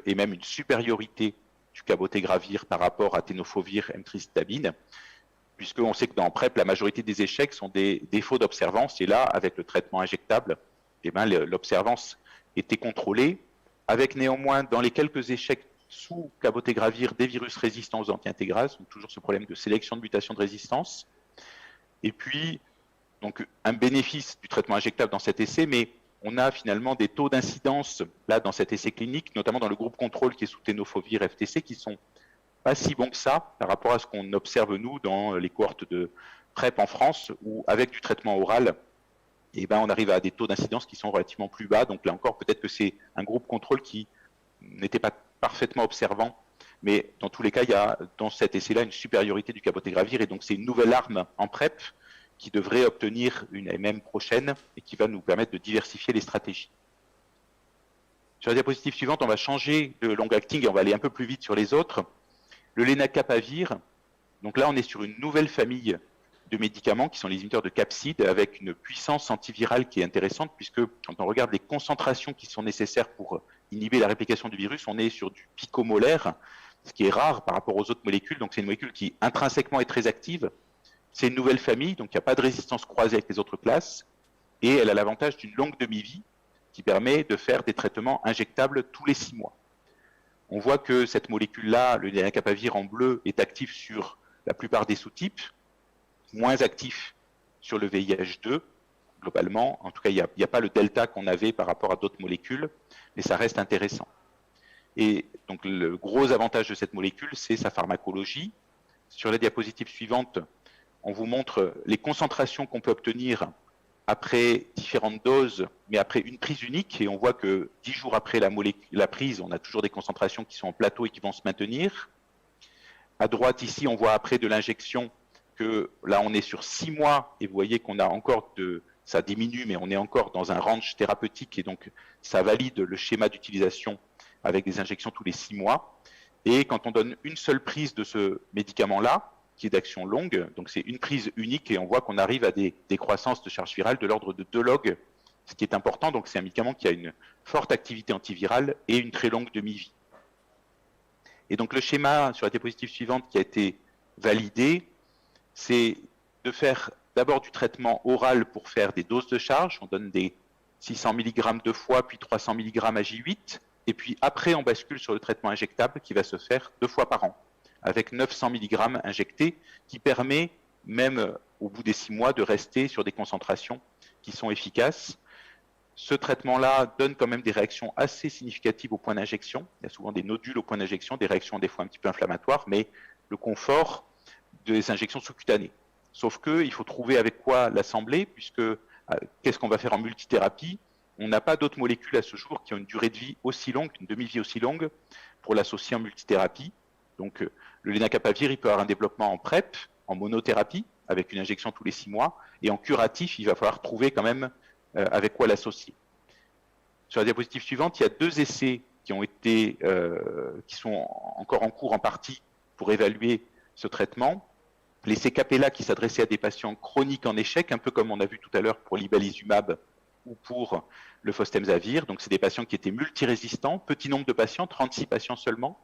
et même une supériorité du cabotegravir par rapport à tenofovir emtricitabine, puisqu'on sait que dans PrEP, la majorité des échecs sont des défauts d'observance, et là, avec le traitement injectable, l'observance était contrôlée, avec néanmoins, dans les quelques échecs sous cabotegravir, des virus résistants aux anti-intégrases, donc toujours ce problème de sélection de mutation de résistance. Et puis, donc, un bénéfice du traitement injectable dans cet essai, mais on a finalement des taux d'incidence, là, dans cet essai clinique, notamment dans le groupe contrôle qui est sous tenofovir FTC, qui sont pas si bons que ça par rapport à ce qu'on observe, nous, dans les cohortes de PrEP en France, où avec du traitement oral, on arrive à des taux d'incidence qui sont relativement plus bas. Donc là encore, peut-être que c'est un groupe contrôle qui n'était pas parfaitement observant, mais dans tous les cas, il y a dans cet essai-là une supériorité du cabotegravir, et donc c'est une nouvelle arme en PrEP qui devrait obtenir une MM prochaine et qui va nous permettre de diversifier les stratégies. Sur la diapositive suivante, on va changer de long-acting et on va aller un peu plus vite sur les autres. Le lenacapavir, donc là, on est sur une nouvelle famille de médicaments qui sont les inhibiteurs de capsid avec une puissance antivirale qui est intéressante puisque quand on regarde les concentrations qui sont nécessaires pour inhiber la réplication du virus, on est sur du picomolaire, ce qui est rare par rapport aux autres molécules. Donc c'est une molécule qui intrinsèquement est très active. C'est une nouvelle famille, donc il n'y a pas de résistance croisée avec les autres classes et elle a l'avantage d'une longue demi-vie qui permet de faire des traitements injectables tous les 6 mois. On voit que cette molécule-là, le lenacapavir en bleu, est actif sur la plupart des sous-types, moins actif sur le VIH2, globalement. En tout cas, il n'y a pas le delta qu'on avait par rapport à d'autres molécules, mais ça reste intéressant. Et donc, le gros avantage de cette molécule, c'est sa pharmacologie. Sur la diapositive suivante, on vous montre les concentrations qu'on peut obtenir après différentes doses, mais après une prise unique. Et on voit que 10 jours après la prise, on a toujours des concentrations qui sont en plateau et qui vont se maintenir. À droite, ici, on voit après de l'injection que là, on est sur 6 mois et vous voyez qu'on a encore ça diminue, mais on est encore dans un range thérapeutique et donc ça valide le schéma d'utilisation avec des injections tous les 6 mois. Et quand on donne une seule prise de ce médicament-là, qui est d'action longue, donc c'est une prise unique et on voit qu'on arrive à des décroissances de charge virale de l'ordre de 2 logs, ce qui est important. Donc c'est un médicament qui a une forte activité antivirale et une très longue demi-vie. Et donc le schéma sur la diapositive suivante qui a été validé, c'est de faire d'abord du traitement oral pour faire des doses de charge. On donne des 600 mg 2 fois, puis 300 mg à J8. Et puis après, on bascule sur le traitement injectable qui va se faire 2 fois par an, avec 900 mg injectés, qui permet, même au bout des 6 mois, de rester sur des concentrations qui sont efficaces. Ce traitement-là donne quand même des réactions assez significatives au point d'injection. Il y a souvent des nodules au point d'injection, des réactions des fois un petit peu inflammatoires, mais le confort des injections sous-cutanées. Sauf qu'il faut trouver avec quoi l'assembler, puisque qu'est-ce qu'on va faire en multithérapie? On n'a pas d'autres molécules à ce jour qui ont une durée de vie aussi longue, une demi-vie aussi longue, pour l'associer en multithérapie. Donc le lenacapavir, il peut avoir un développement en PrEP, en monothérapie, avec une injection tous les 6 mois, et en curatif, il va falloir trouver quand même avec quoi l'associer. Sur la diapositive suivante, il y a 2 essais qui sont encore en cours en partie pour évaluer ce traitement. L'essai Capella qui s'adressait à des patients chroniques en échec, un peu comme on a vu tout à l'heure pour l'ibalizumab ou pour le fostemsavir. Donc c'est des patients qui étaient multirésistants, petit nombre de patients, 36 patients seulement.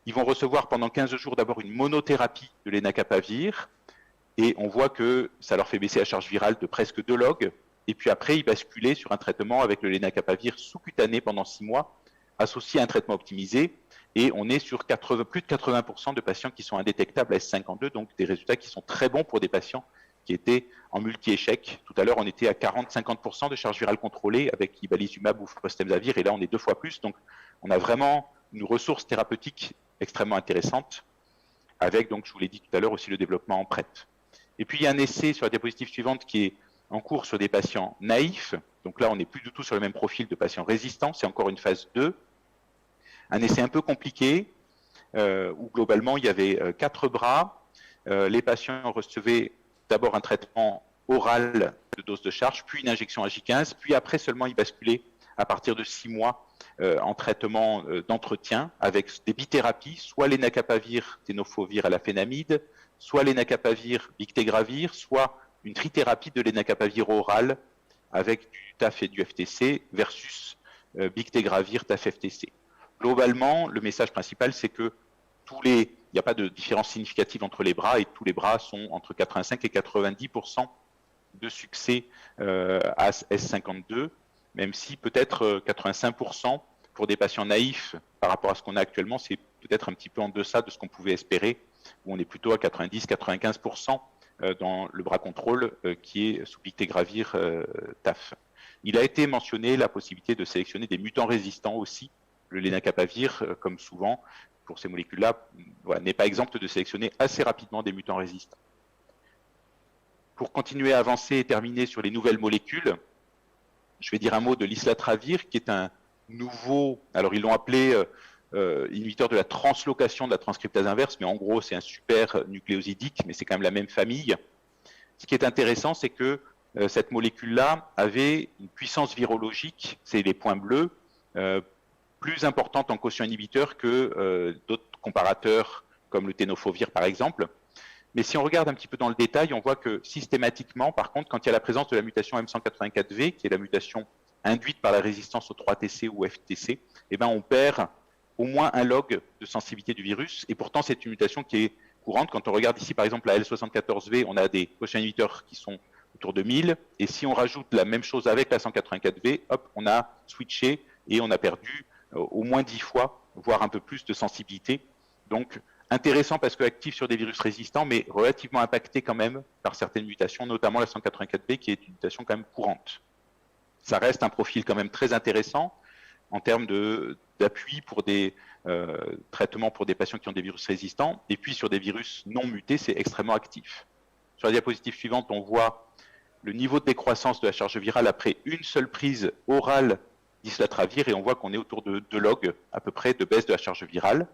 Ils vont recevoir pendant 15 jours d'abord une monothérapie de lenacapavir et on voit que ça leur fait baisser la charge virale de presque 2 logs. Et puis après, ils basculaient sur un traitement avec le lenacapavir sous-cutané pendant 6 mois, associé à un traitement optimisé. Et on est sur plus de 80% de patients qui sont indétectables à S52, donc des résultats qui sont très bons pour des patients qui étaient en multi-échec. Tout à l'heure, on était à 40-50% de charge virale contrôlée avec ibalizumab ou fostemsavir, et là, on est 2 fois plus. Donc, on a vraiment une ressource thérapeutique extrêmement intéressante, avec, donc, je vous l'ai dit tout à l'heure, aussi le développement en PrEP. Et puis, il y a un essai sur la diapositive suivante qui est en cours sur des patients naïfs. Donc là, on n'est plus du tout sur le même profil de patients résistants, c'est encore une phase 2. Un essai un peu compliqué, où globalement, il y avait 4 bras. Les patients recevaient d'abord un traitement oral de dose de charge, puis une injection à J15, puis après seulement ils basculaient à partir de 6 mois en traitement d'entretien avec des bithérapies, soit lenacapavir, tenofovir à la phénamide, soit lenacapavir, bictegravir, soit une trithérapie de lenacapavir oral avec du TAF et du FTC versus bictegravir, TAF, FTC. Globalement, le message principal, c'est que il n'y a pas de différence significative entre les bras et tous les bras sont entre 85 et 90% de succès à S52, même si peut-être 85% pour des patients naïfs par rapport à ce qu'on a actuellement, c'est peut-être un petit peu en deçà de ce qu'on pouvait espérer, où on est plutôt à 90-95% dans le bras contrôle qui est sous bictegravir TAF. Il a été mentionné la possibilité de sélectionner des mutants résistants aussi. Le lenacapavir, comme souvent, pour ces molécules-là, n'est pas exempt de sélectionner assez rapidement des mutants résistants. Pour continuer à avancer et terminer sur les nouvelles molécules, je vais dire un mot de l'islatravir, qui est un nouveau, alors ils l'ont appelé inhibiteur de la translocation de la transcriptase inverse, mais en gros c'est un super nucléosidique, mais c'est quand même la même famille. Ce qui est intéressant, c'est que cette molécule-là avait une puissance virologique, c'est les points bleus, plus importante en quotient inhibiteur que d'autres comparateurs comme le tenofovir par exemple. Mais si on regarde un petit peu dans le détail, on voit que systématiquement, par contre, quand il y a la présence de la mutation M184V, qui est la mutation induite par la résistance au 3TC ou FTC, eh ben on perd au moins un log de sensibilité du virus. Et pourtant, c'est une mutation qui est courante. Quand on regarde ici, par exemple, la L74V, on a des quotients inhibiteurs qui sont autour de 1000. Et si on rajoute la même chose avec la 184V, hop, on a switché et on a perdu au moins 10 fois, voire un peu plus de sensibilité. Donc, intéressant parce que actif sur des virus résistants, mais relativement impacté quand même par certaines mutations, notamment la 184B, qui est une mutation quand même courante. Ça reste un profil quand même très intéressant en termes d'appui pour des traitements pour des patients qui ont des virus résistants. Et puis sur des virus non mutés, c'est extrêmement actif. Sur la diapositive suivante, on voit le niveau de décroissance de la charge virale après une seule prise orale d'islatravir, et on voit qu'on est autour de 2 logs à peu près de baisse de la charge virale.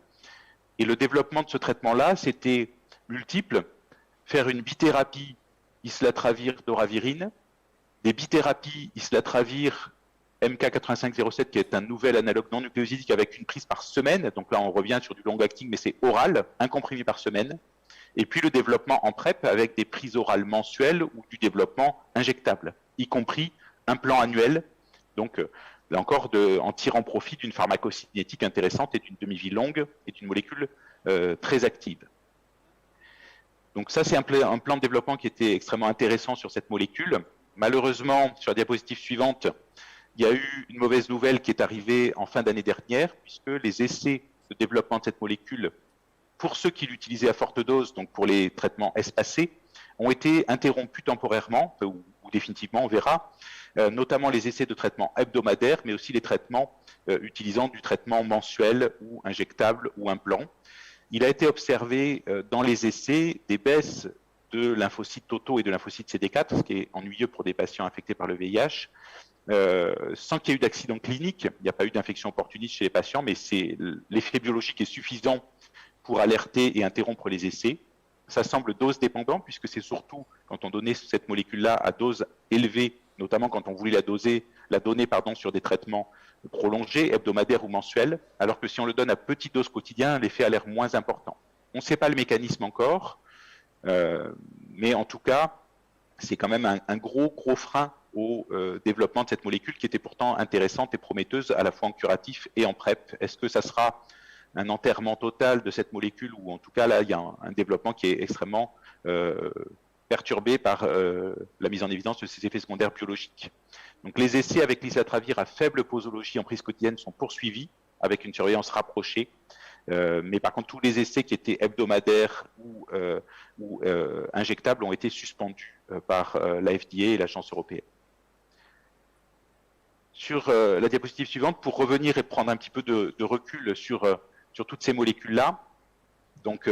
Et le développement de ce traitement-là, c'était multiple. Faire une bithérapie islatravir-doravirine, des bithérapies islatravir MK8507, qui est un nouvel analogue non nucléosidique avec une prise par semaine. Donc là, on revient sur du long-acting, mais c'est oral, un comprimé par semaine. Et puis le développement en PrEP avec des prises orales mensuelles ou du développement injectable, y compris un plan annuel. Donc là encore, en tirant profit d'une pharmacocinétique intéressante et d'une demi-vie longue et d'une molécule très active. Donc ça, c'est un plan de développement qui était extrêmement intéressant sur cette molécule. Malheureusement, sur la diapositive suivante, il y a eu une mauvaise nouvelle qui est arrivée en fin d'année dernière, puisque les essais de développement de cette molécule, pour ceux qui l'utilisaient à forte dose, donc pour les traitements espacés, ont été interrompus temporairement, ou définitivement, on verra, notamment les essais de traitement hebdomadaire, mais aussi les traitements utilisant du traitement mensuel ou injectable ou implant. Il a été observé dans les essais des baisses de lymphocytes totaux et de lymphocytes CD4, ce qui est ennuyeux pour des patients infectés par le VIH, sans qu'il y ait eu d'accident clinique. Il n'y a pas eu d'infection opportuniste chez les patients, mais l'effet biologique est suffisant pour alerter et interrompre les essais. Ça semble dose dépendant, puisque c'est surtout quand on donnait cette molécule-là à dose élevée, notamment quand on voulait la donner sur des traitements prolongés, hebdomadaires ou mensuels, alors que si on le donne à petite dose quotidienne, l'effet a l'air moins important. On ne sait pas le mécanisme encore, mais en tout cas, c'est quand même un gros frein au développement de cette molécule qui était pourtant intéressante et prometteuse à la fois en curatif et en PrEP. Est-ce que ça sera un enterrement total de cette molécule, ou en tout cas là il y a un développement qui est extrêmement perturbé par la mise en évidence de ces effets secondaires biologiques. Donc les essais avec l'islatravir à faible posologie en prise quotidienne sont poursuivis avec une surveillance rapprochée, mais par contre tous les essais qui étaient hebdomadaires ou injectables ont été suspendus par la FDA et l'Agence européenne. Sur la diapositive suivante, pour revenir et prendre un petit peu de recul sur toutes ces molécules-là, donc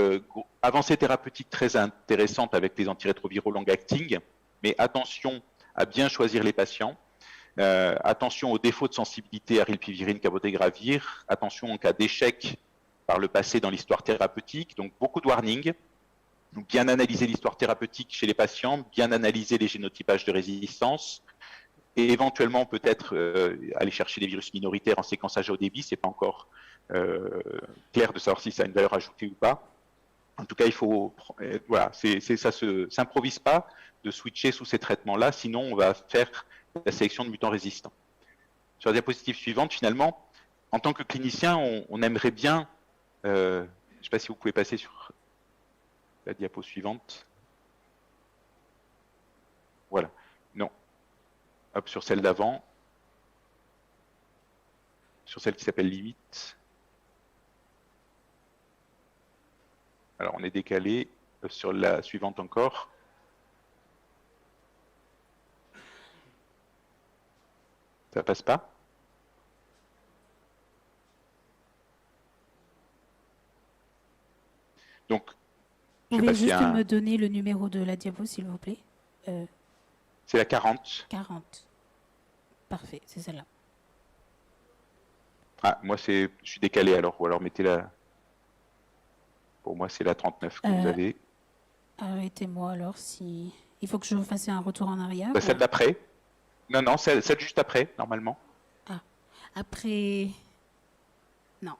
avancée thérapeutique très intéressante avec les antirétroviraux long-acting, mais attention à bien choisir les patients, attention aux défauts de sensibilité à rilpivirine, cabotegravir, attention en cas d'échec par le passé dans l'histoire thérapeutique, donc beaucoup de warning. Donc bien analyser l'histoire thérapeutique chez les patients, bien analyser les génotypages de résistance, et éventuellement peut-être aller chercher des virus minoritaires en séquençage à haut débit. C'est pas encore clair de savoir si ça a une valeur ajoutée ou pas. En tout cas, il faut, voilà, ça s'improvise pas de switcher sous ces traitements-là, sinon on va faire la sélection de mutants résistants. Sur la diapositive suivante, finalement, en tant que clinicien, on aimerait bien, je ne sais pas si vous pouvez passer sur la diapo suivante. Voilà, non. Hop, sur celle d'avant. Sur celle qui s'appelle limite. Alors, on est décalé sur la suivante encore. Ça passe pas? Donc, vous pouvez juste me donner le numéro de la diapo, s'il vous plaît? C'est la 40. 40. Parfait, c'est celle-là. Ah, moi, je suis décalé alors, ou alors mettez la... Pour moi, c'est la 39 que vous avez. Arrêtez-moi alors si... Il faut que je fasse un retour en arrière. Celle d'après? Non, celle juste après, normalement. Ah. Après, non.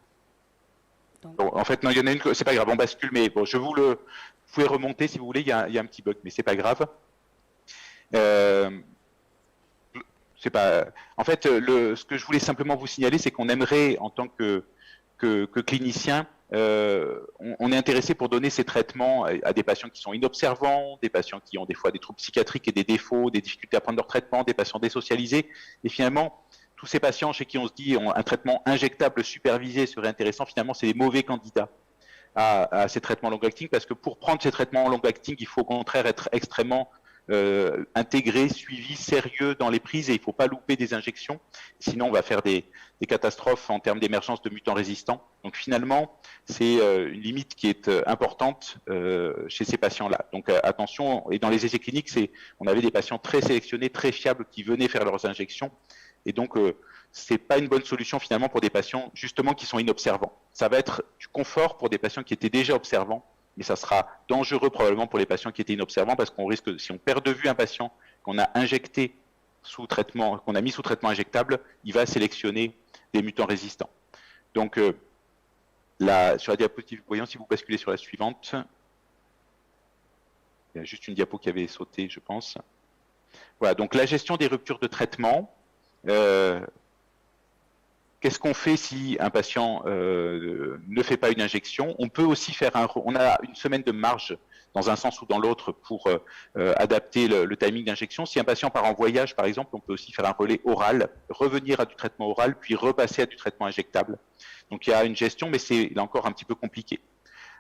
Donc, Bon, en fait, non, il y en a une, c'est pas grave, on bascule, mais bon, vous pouvez remonter si vous voulez, il y a un petit bug, mais c'est pas grave. C'est pas, en fait, ce que je voulais simplement vous signaler, c'est qu'on aimerait, en tant que clinicien, on est intéressé pour donner ces traitements à des patients qui sont inobservants, des patients qui ont des fois des troubles psychiatriques et des défauts, des difficultés à prendre leur traitement, des patients désocialisés. Et finalement, tous ces patients chez qui on se dit un traitement injectable supervisé serait intéressant, finalement, c'est les mauvais candidats à ces traitements long-acting, parce que pour prendre ces traitements long-acting, il faut au contraire être extrêmement intégré, suivi, sérieux dans les prises, et il ne faut pas louper des injections, sinon on va faire des catastrophes en termes d'émergence de mutants résistants. Donc finalement, c'est une limite qui est importante chez ces patients-là. Donc attention, et dans les essais cliniques, on avait des patients très sélectionnés, très fiables, qui venaient faire leurs injections, et donc c'est pas une bonne solution finalement pour des patients justement qui sont inobservants. Ça va être du confort pour des patients qui étaient déjà observants, mais ça sera dangereux probablement pour les patients qui étaient inobservants, parce qu'on risque, si on perd de vue un patient qu'on a injecté sous traitement, qu'on a mis sous traitement injectable, il va sélectionner des mutants résistants. Donc sur la diapositive, voyons si vous basculez sur la suivante. Il y a juste une diapo qui avait sauté, je pense. Voilà, donc la gestion des ruptures de traitement. Qu'est-ce qu'on fait si un patient ne fait pas une injection? On peut aussi faire on a une semaine de marge dans un sens ou dans l'autre pour adapter le timing d'injection. Si un patient part en voyage, par exemple, on peut aussi faire un relais oral, revenir à du traitement oral, puis repasser à du traitement injectable. Donc il y a une gestion, mais c'est là encore un petit peu compliqué.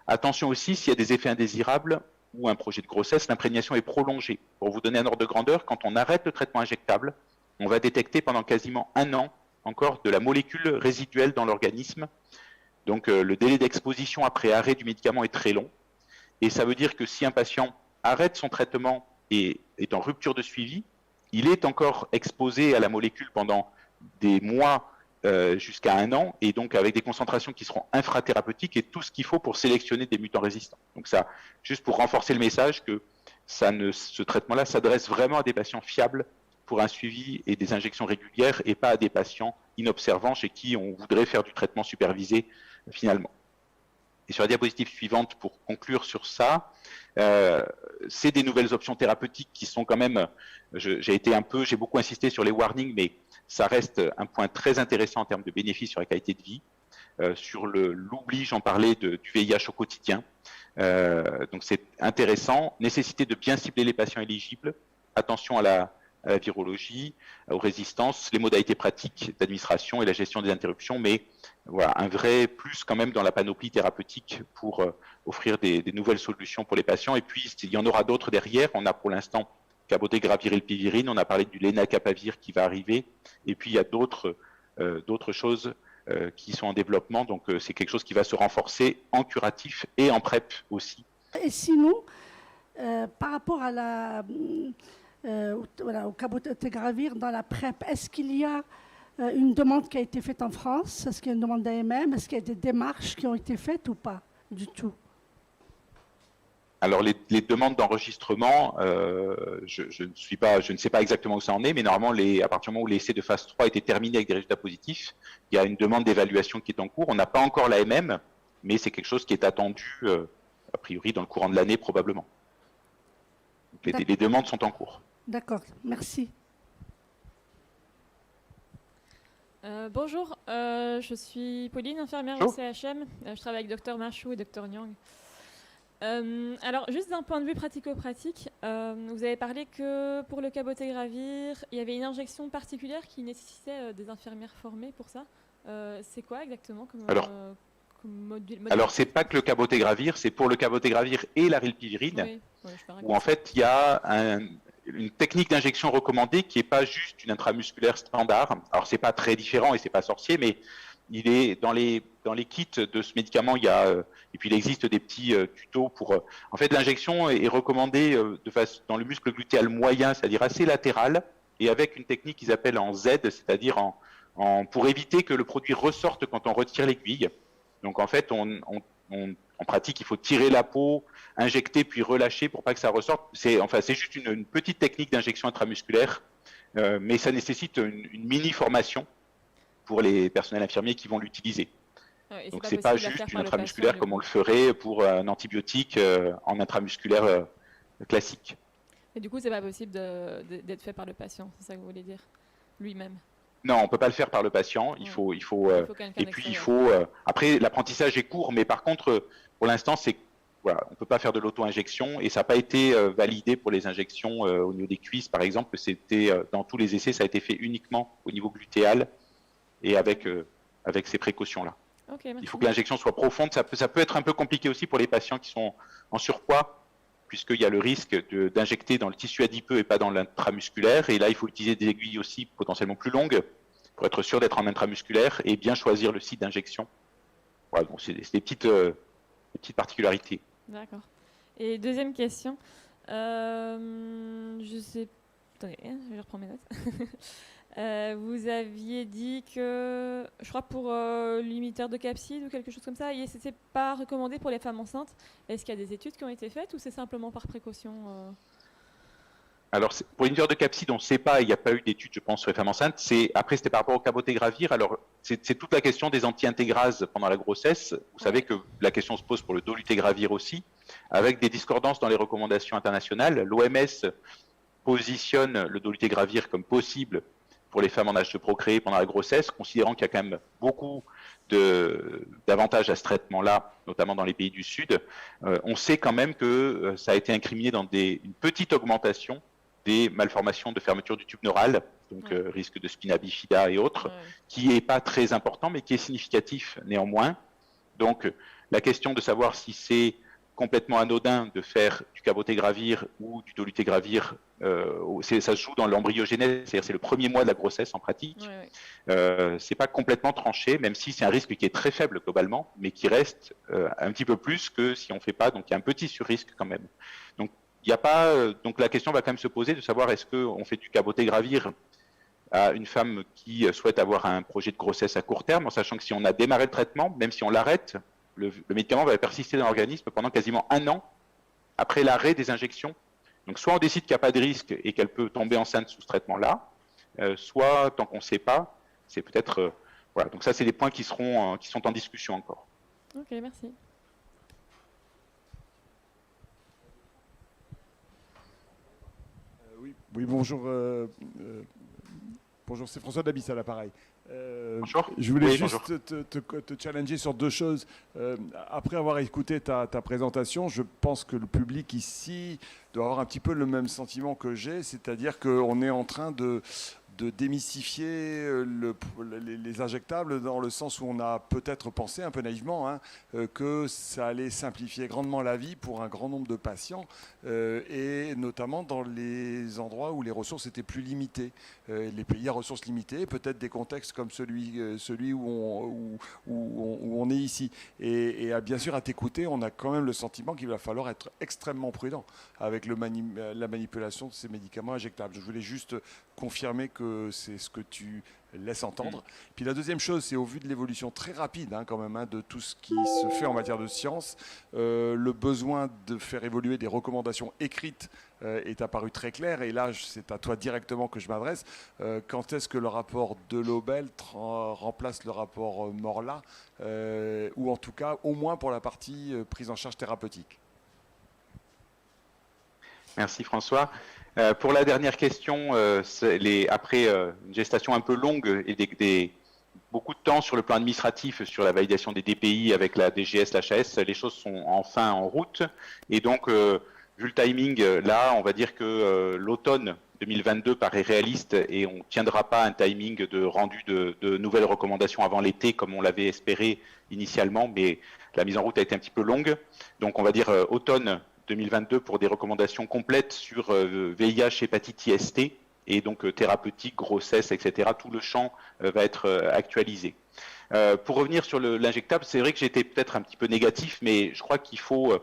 Attention aussi, s'il y a des effets indésirables ou un projet de grossesse, l'imprégnation est prolongée. Pour vous donner un ordre de grandeur, quand on arrête le traitement injectable, on va détecter pendant quasiment 1 an encore de la molécule résiduelle dans l'organisme. Donc le délai d'exposition après arrêt du médicament est très long. Et ça veut dire que si un patient arrête son traitement et est en rupture de suivi, il est encore exposé à la molécule pendant des mois jusqu'à 1 an, et donc avec des concentrations qui seront infrathérapeutiques et tout ce qu'il faut pour sélectionner des mutants résistants. Donc ça, juste pour renforcer le message que ce traitement-là s'adresse vraiment à des patients fiables pour un suivi et des injections régulières, et pas à des patients inobservants chez qui on voudrait faire du traitement supervisé finalement. Et sur la diapositive suivante, pour conclure sur ça, c'est des nouvelles options thérapeutiques qui sont quand même, j'ai beaucoup insisté sur les warnings, mais ça reste un point très intéressant en termes de bénéfices sur la qualité de vie. Sur l'oubli, j'en parlais du VIH au quotidien. Donc c'est intéressant. Nécessité de bien cibler les patients éligibles. Attention à la virologie, aux résistances, les modalités pratiques d'administration et la gestion des interruptions, mais voilà, un vrai plus quand même dans la panoplie thérapeutique pour offrir des nouvelles solutions pour les patients. Et puis, il y en aura d'autres derrière. On a pour l'instant cabotegravir et le pivirine, on a parlé du lenacapavir qui va arriver, et puis il y a d'autres choses qui sont en développement, donc c'est quelque chose qui va se renforcer en curatif et en PrEP aussi. Et sinon, par rapport à au cabotegravir dans la PrEP, est-ce qu'il y a une demande qui a été faite en France? Est-ce qu'il y a une demande d'AMM? Est-ce qu'il y a des démarches qui ont été faites ou pas du tout? Alors les demandes d'enregistrement, je ne sais pas exactement où ça en est, mais normalement, à partir du moment où l'essai de phase 3 a été terminé avec des résultats positifs, il y a une demande d'évaluation qui est en cours. On n'a pas encore l'AMM, mais c'est quelque chose qui est attendu, a priori, dans le courant de l'année probablement. Donc, les demandes sont en cours. D'accord, merci. Bonjour, je suis Pauline, infirmière au CHM. Je travaille avec Dr Machou et Dr Nyang. Alors, juste d'un point de vue pratico-pratique, vous avez parlé que pour le cabotegravir, il y avait une injection particulière qui nécessitait des infirmières formées pour ça. C'est quoi exactement comme module? Alors, c'est pas que le cabotegravir, c'est pour le cabotegravir et la rilpivirine, où en fait, il y a une technique d'injection recommandée qui n'est pas juste une intramusculaire standard. Alors, c'est pas très différent et c'est pas sorcier, mais il est dans les kits de ce médicament, il y a et puis il existe des petits tutos pour. En fait, l'injection est recommandée dans le muscle glutéal moyen, c'est-à-dire assez latéral, et avec une technique qu'ils appellent en Z, c'est-à-dire pour éviter que le produit ressorte quand on retire l'aiguille. Donc en fait, en pratique, il faut tirer la peau, injecter puis relâcher pour pas que ça ressorte. C'est juste une petite technique d'injection intramusculaire, mais ça nécessite une mini formation pour les personnels infirmiers qui vont l'utiliser. Ouais, donc c'est pas juste une intramusculaire comme on le ferait pour un antibiotique en intramusculaire classique. Et du coup, c'est pas possible d'être fait par le patient, c'est ça que vous voulez dire, lui-même? Non, on peut pas le faire par le patient. Il faut et puis il faut. Après, l'apprentissage est court, mais par contre, pour l'instant, c'est voilà, on peut pas faire de l'auto-injection et ça n'a pas été validé pour les injections au niveau des cuisses, par exemple. C'était dans tous les essais, ça a été fait uniquement au niveau glutéal et avec ces précautions-là. Okay, il faut que l'injection soit profonde. Ça peut être un peu compliqué aussi pour les patients qui sont en surpoids, puisqu'il y a le risque d'injecter dans le tissu adipeux et pas dans l'intramusculaire. Et là, il faut utiliser des aiguilles aussi potentiellement plus longues pour être sûr d'être en intramusculaire et bien choisir le site d'injection. Voilà, bon, c'est des petites particularités. D'accord. Et deuxième question. Je sais... Attendez, je vais reprendre mes notes. Vous aviez dit que, je crois pour limiteur de capside ou quelque chose comme ça, c'est pas recommandé pour les femmes enceintes. Est-ce qu'il y a des études qui ont été faites ou c'est simplement par précaution Alors, pour limiteur de capside, on ne sait pas, il n'y a pas eu d'études, je pense, sur les femmes enceintes. Après, c'était par rapport au cabotegravir. Alors, c'est toute la question des anti-intégrases pendant la grossesse. Vous savez que la question se pose pour le dolutegravir aussi, avec des discordances dans les recommandations internationales. L'OMS positionne le dolutegravir comme possible pour les femmes en âge de procréer pendant la grossesse, considérant qu'il y a quand même beaucoup d'avantages à ce traitement-là, notamment dans les pays du Sud. On sait quand même que ça a été incriminé dans une petite augmentation des malformations de fermeture du tube neural, donc risque de spina bifida et autres, qui n'est pas très important, mais qui est significatif néanmoins. Donc, la question de savoir si c'est complètement anodin de faire du cabotegravir ou du dolutegravir, ça se joue dans l'embryogénèse, c'est-à-dire c'est le premier mois de la grossesse en pratique. C'est pas complètement tranché, même si c'est un risque qui est très faible globalement, mais qui reste un petit peu plus que si on fait pas. Donc il y a un petit surrisque quand même. Donc il y a pas. Donc la question va quand même se poser de savoir est-ce qu'on fait du cabotegravir à une femme qui souhaite avoir un projet de grossesse à court terme, en sachant que si on a démarré le traitement, même si on l'arrête, le médicament va persister dans l'organisme pendant quasiment 1 an après l'arrêt des injections. Donc soit on décide qu'il n'y a pas de risque et qu'elle peut tomber enceinte sous ce traitement-là, soit tant qu'on ne sait pas, c'est peut-être... voilà, donc ça c'est des points qui sont en discussion encore. Ok, merci. Oui, bonjour. Bonjour, c'est François Dabis à l'appareil. Bonjour. Je voulais juste te challenger sur 2 choses. Après avoir écouté ta présentation, je pense que le public ici doit avoir un petit peu le même sentiment que j'ai, c'est-à-dire qu'on est en train de démystifier les injectables dans le sens où on a peut-être pensé un peu naïvement que ça allait simplifier grandement la vie pour un grand nombre de patients et notamment dans les endroits où les ressources étaient plus limitées. Les pays à ressources limitées, peut-être des contextes comme celui où on est ici. Et bien sûr, à t'écouter, on a quand même le sentiment qu'il va falloir être extrêmement prudent avec la manipulation de ces médicaments injectables. Je voulais juste confirmer que c'est ce que tu laisses entendre. Puis la deuxième chose, c'est au vu de l'évolution très rapide quand même de tout ce qui se fait en matière de science, le besoin de faire évoluer des recommandations écrites est apparu très clair. Et là, c'est à toi directement que je m'adresse. Quand est-ce que le rapport de Lobel remplace le rapport Morla, ou en tout cas, au moins pour la partie prise en charge thérapeutique? Merci François. Pour la dernière question, après une gestation un peu longue et beaucoup de temps sur le plan administratif, sur la validation des DPI avec la DGS, l'HAS, les choses sont enfin en route. Et donc, vu le timing, là, on va dire que l'automne 2022 paraît réaliste et on ne tiendra pas un timing de rendu de nouvelles recommandations avant l'été comme on l'avait espéré initialement, mais la mise en route a été un petit peu longue. Donc, on va dire automne 2022 pour des recommandations complètes sur VIH, hépatite IST et donc thérapeutique, grossesse, etc. Tout le champ va être actualisé. Pour revenir sur l'injectable, c'est vrai que j'étais peut-être un petit peu négatif, mais je crois qu'il faut...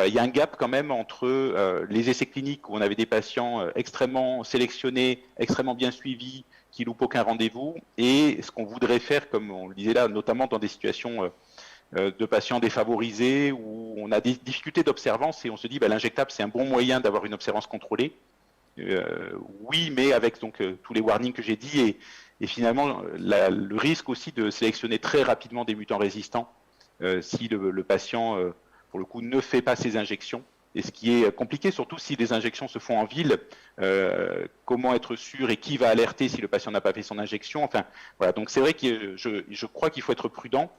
il y a un gap quand même entre les essais cliniques où on avait des patients extrêmement sélectionnés, extrêmement bien suivis, qui loupent aucun rendez-vous, et ce qu'on voudrait faire, comme on le disait là, notamment dans des situations... de patients défavorisés où on a des difficultés d'observance et on se dit l'injectable c'est un bon moyen d'avoir une observance contrôlée. Oui, mais avec donc tous les warnings que j'ai dit Et finalement, le risque aussi de sélectionner très rapidement des mutants résistants si le patient, pour le coup, ne fait pas ses injections. Et ce qui est compliqué, surtout si les injections se font en ville, comment être sûr et qui va alerter si le patient n'a pas fait son injection. Enfin, voilà. Donc c'est vrai que je crois qu'il faut être prudent.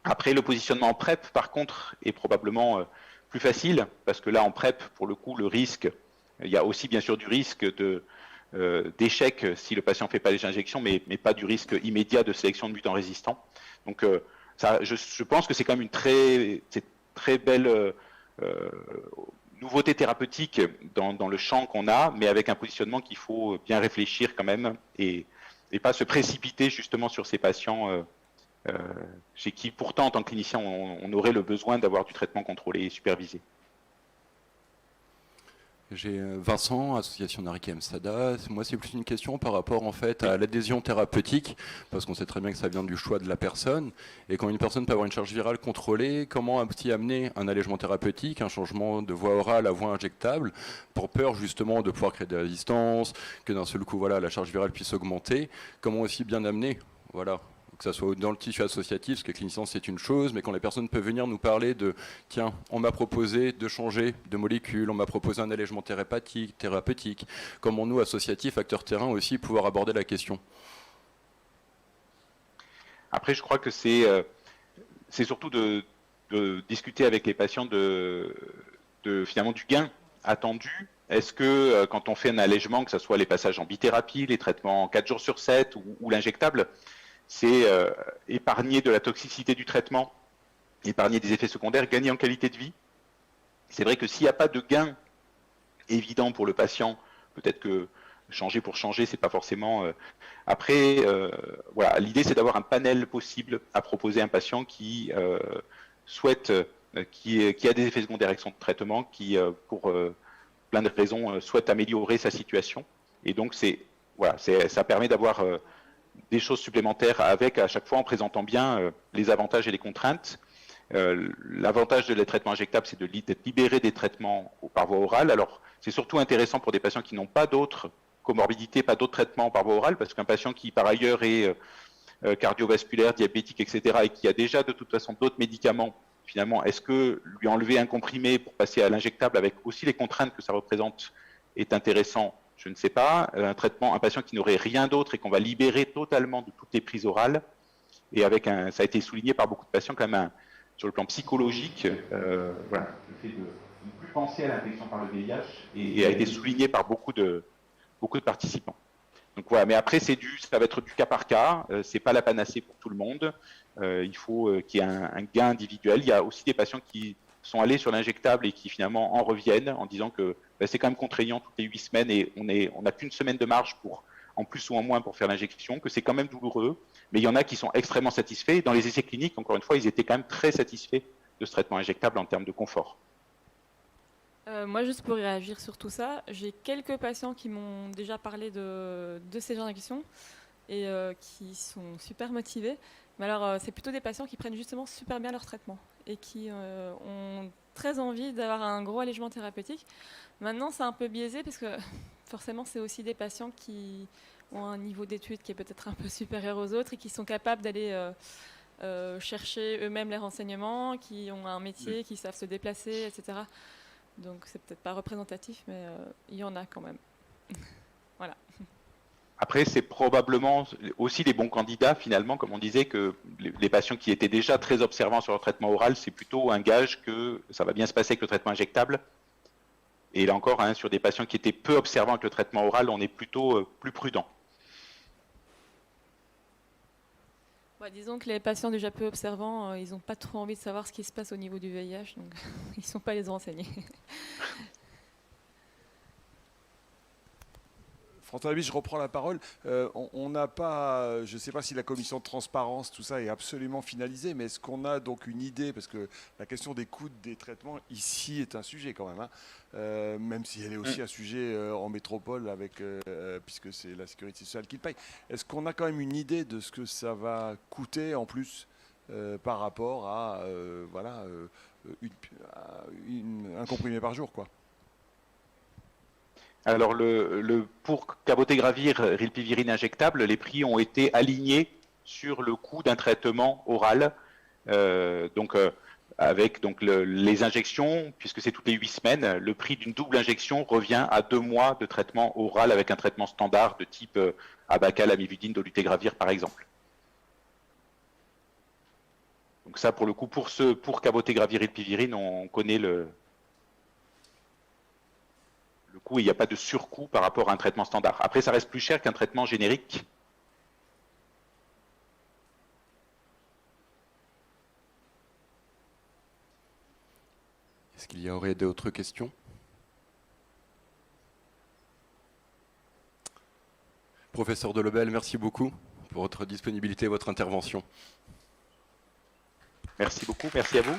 Après, le positionnement en PrEP, par contre, est probablement plus facile, parce que là, en PrEP, pour le coup, le risque, il y a aussi bien sûr du risque d'échec si le patient ne fait pas les injections, mais pas du risque immédiat de sélection de mutants résistants. Donc, je pense que c'est quand même une très belle nouveauté thérapeutique dans le champ qu'on a, mais avec un positionnement qu'il faut bien réfléchir quand même et pas se précipiter justement sur ces patients chez qui pourtant en tant que clinicien on aurait le besoin d'avoir du traitement contrôlé et supervisé. J'ai Vincent, association Nariki Amstada. Moi, c'est plus une question par rapport en fait à l'adhésion thérapeutique, parce qu'on sait très bien que ça vient du choix de la personne. Et quand une personne peut avoir une charge virale contrôlée, comment aussi amener un allègement thérapeutique, un changement de voie orale à voie injectable, pour peur justement de pouvoir créer des résistances, que d'un seul coup, voilà, la charge virale puisse augmenter. Comment aussi bien amener, voilà, que ça soit dans le tissu associatif, parce que clinicien c'est une chose, mais quand les personnes peuvent venir nous parler de « tiens, on m'a proposé de changer de molécule, on m'a proposé un allègement thérapeutique », comment nous, associatifs, acteurs terrain aussi, pouvoir aborder la question. Après, je crois que c'est surtout de discuter avec les patients finalement du gain attendu. Est-ce que quand on fait un allègement, que ce soit les passages en bithérapie, les traitements 4 jours sur 7 ou l'injectable, c'est épargner de la toxicité du traitement, épargner des effets secondaires, gagner en qualité de vie. C'est vrai que s'il n'y a pas de gain évident pour le patient, peut-être que changer pour changer, c'est pas forcément. Après, voilà, l'idée c'est d'avoir un panel possible à proposer à un patient qui souhaite, qui a des effets secondaires avec son traitement, qui pour plein de raisons souhaite améliorer sa situation. Et donc ça permet d'avoir des choses supplémentaires avec, à chaque fois en présentant bien les avantages et les contraintes. L'avantage de les traitements injectables, c'est d'être libéré des traitements par voie orale. Alors, c'est surtout intéressant pour des patients qui n'ont pas d'autres comorbidités, pas d'autres traitements par voie orale, parce qu'un patient qui, par ailleurs, est cardiovasculaire, diabétique, etc., et qui a déjà de toute façon d'autres médicaments, finalement, est-ce que lui enlever un comprimé pour passer à l'injectable avec aussi les contraintes que ça représente est intéressant? Je ne sais pas, un patient qui n'aurait rien d'autre et qu'on va libérer totalement de toutes les prises orales, et ça a été souligné par beaucoup de patients quand même, sur le plan psychologique, voilà, le fait de ne plus penser à l'infection par le VIH, et a été souligné par beaucoup de participants. Donc voilà, mais après ça va être du cas par cas, c'est pas la panacée pour tout le monde, il faut qu'il y ait un gain individuel. Il y a aussi des patients qui sont allés sur l'injectable et qui finalement en reviennent en disant que c'est quand même contraignant toutes les 8 semaines et on n'a qu'une semaine de marge en plus ou en moins pour faire l'injection, que c'est quand même douloureux, mais il y en a qui sont extrêmement satisfaits. Dans les essais cliniques, encore une fois, ils étaient quand même très satisfaits de ce traitement injectable en termes de confort. Moi, juste pour réagir sur tout ça, j'ai quelques patients qui m'ont déjà parlé de ces injections et qui sont super motivés. Mais alors, c'est plutôt des patients qui prennent justement super bien leur traitement et qui ont très envie d'avoir un gros allègement thérapeutique. Maintenant, c'est un peu biaisé parce que forcément, c'est aussi des patients qui ont un niveau d'études qui est peut-être un peu supérieur aux autres et qui sont capables d'aller chercher eux-mêmes les renseignements, qui ont un métier, qui savent se déplacer, etc. Donc, c'est peut-être pas représentatif, mais il y en a quand même. Voilà. Après, c'est probablement aussi les bons candidats, finalement, comme on disait, que les patients qui étaient déjà très observants sur leur traitement oral, c'est plutôt un gage que ça va bien se passer avec le traitement injectable. Et là encore, sur des patients qui étaient peu observants avec le traitement oral, on est plutôt plus prudent. Disons que les patients déjà peu observants, ils n'ont pas trop envie de savoir ce qui se passe au niveau du VIH, donc ils ne sont pas les renseignés. François Labiche, je reprends la parole. On n'a pas, je ne sais pas si la commission de transparence, tout ça est absolument finalisé, mais est-ce qu'on a donc une idée, parce que la question des coûts des traitements ici est un sujet quand même, même si elle est aussi un sujet en métropole, puisque c'est la sécurité sociale qui le paye. Est-ce qu'on a quand même une idée de ce que ça va coûter en plus par rapport à un comprimé par jour, quoi? Alors, pour cabotegravir rilpivirine injectable, les prix ont été alignés sur le coût d'un traitement oral. Avec les injections, puisque c'est toutes les 8 semaines, le prix d'une double injection revient à 2 mois de traitement oral avec un traitement standard de type Abacal, Amivudine, dolutegravir par exemple. Donc ça, pour le coup, pour cabotegravir rilpivirine, on connaît le coût et il n'y a pas de surcoût par rapport à un traitement standard. Après, ça reste plus cher qu'un traitement générique. Est-ce qu'il y aurait d'autres questions? Professeur Delobel, merci beaucoup pour votre disponibilité et votre intervention. Merci beaucoup, merci à vous.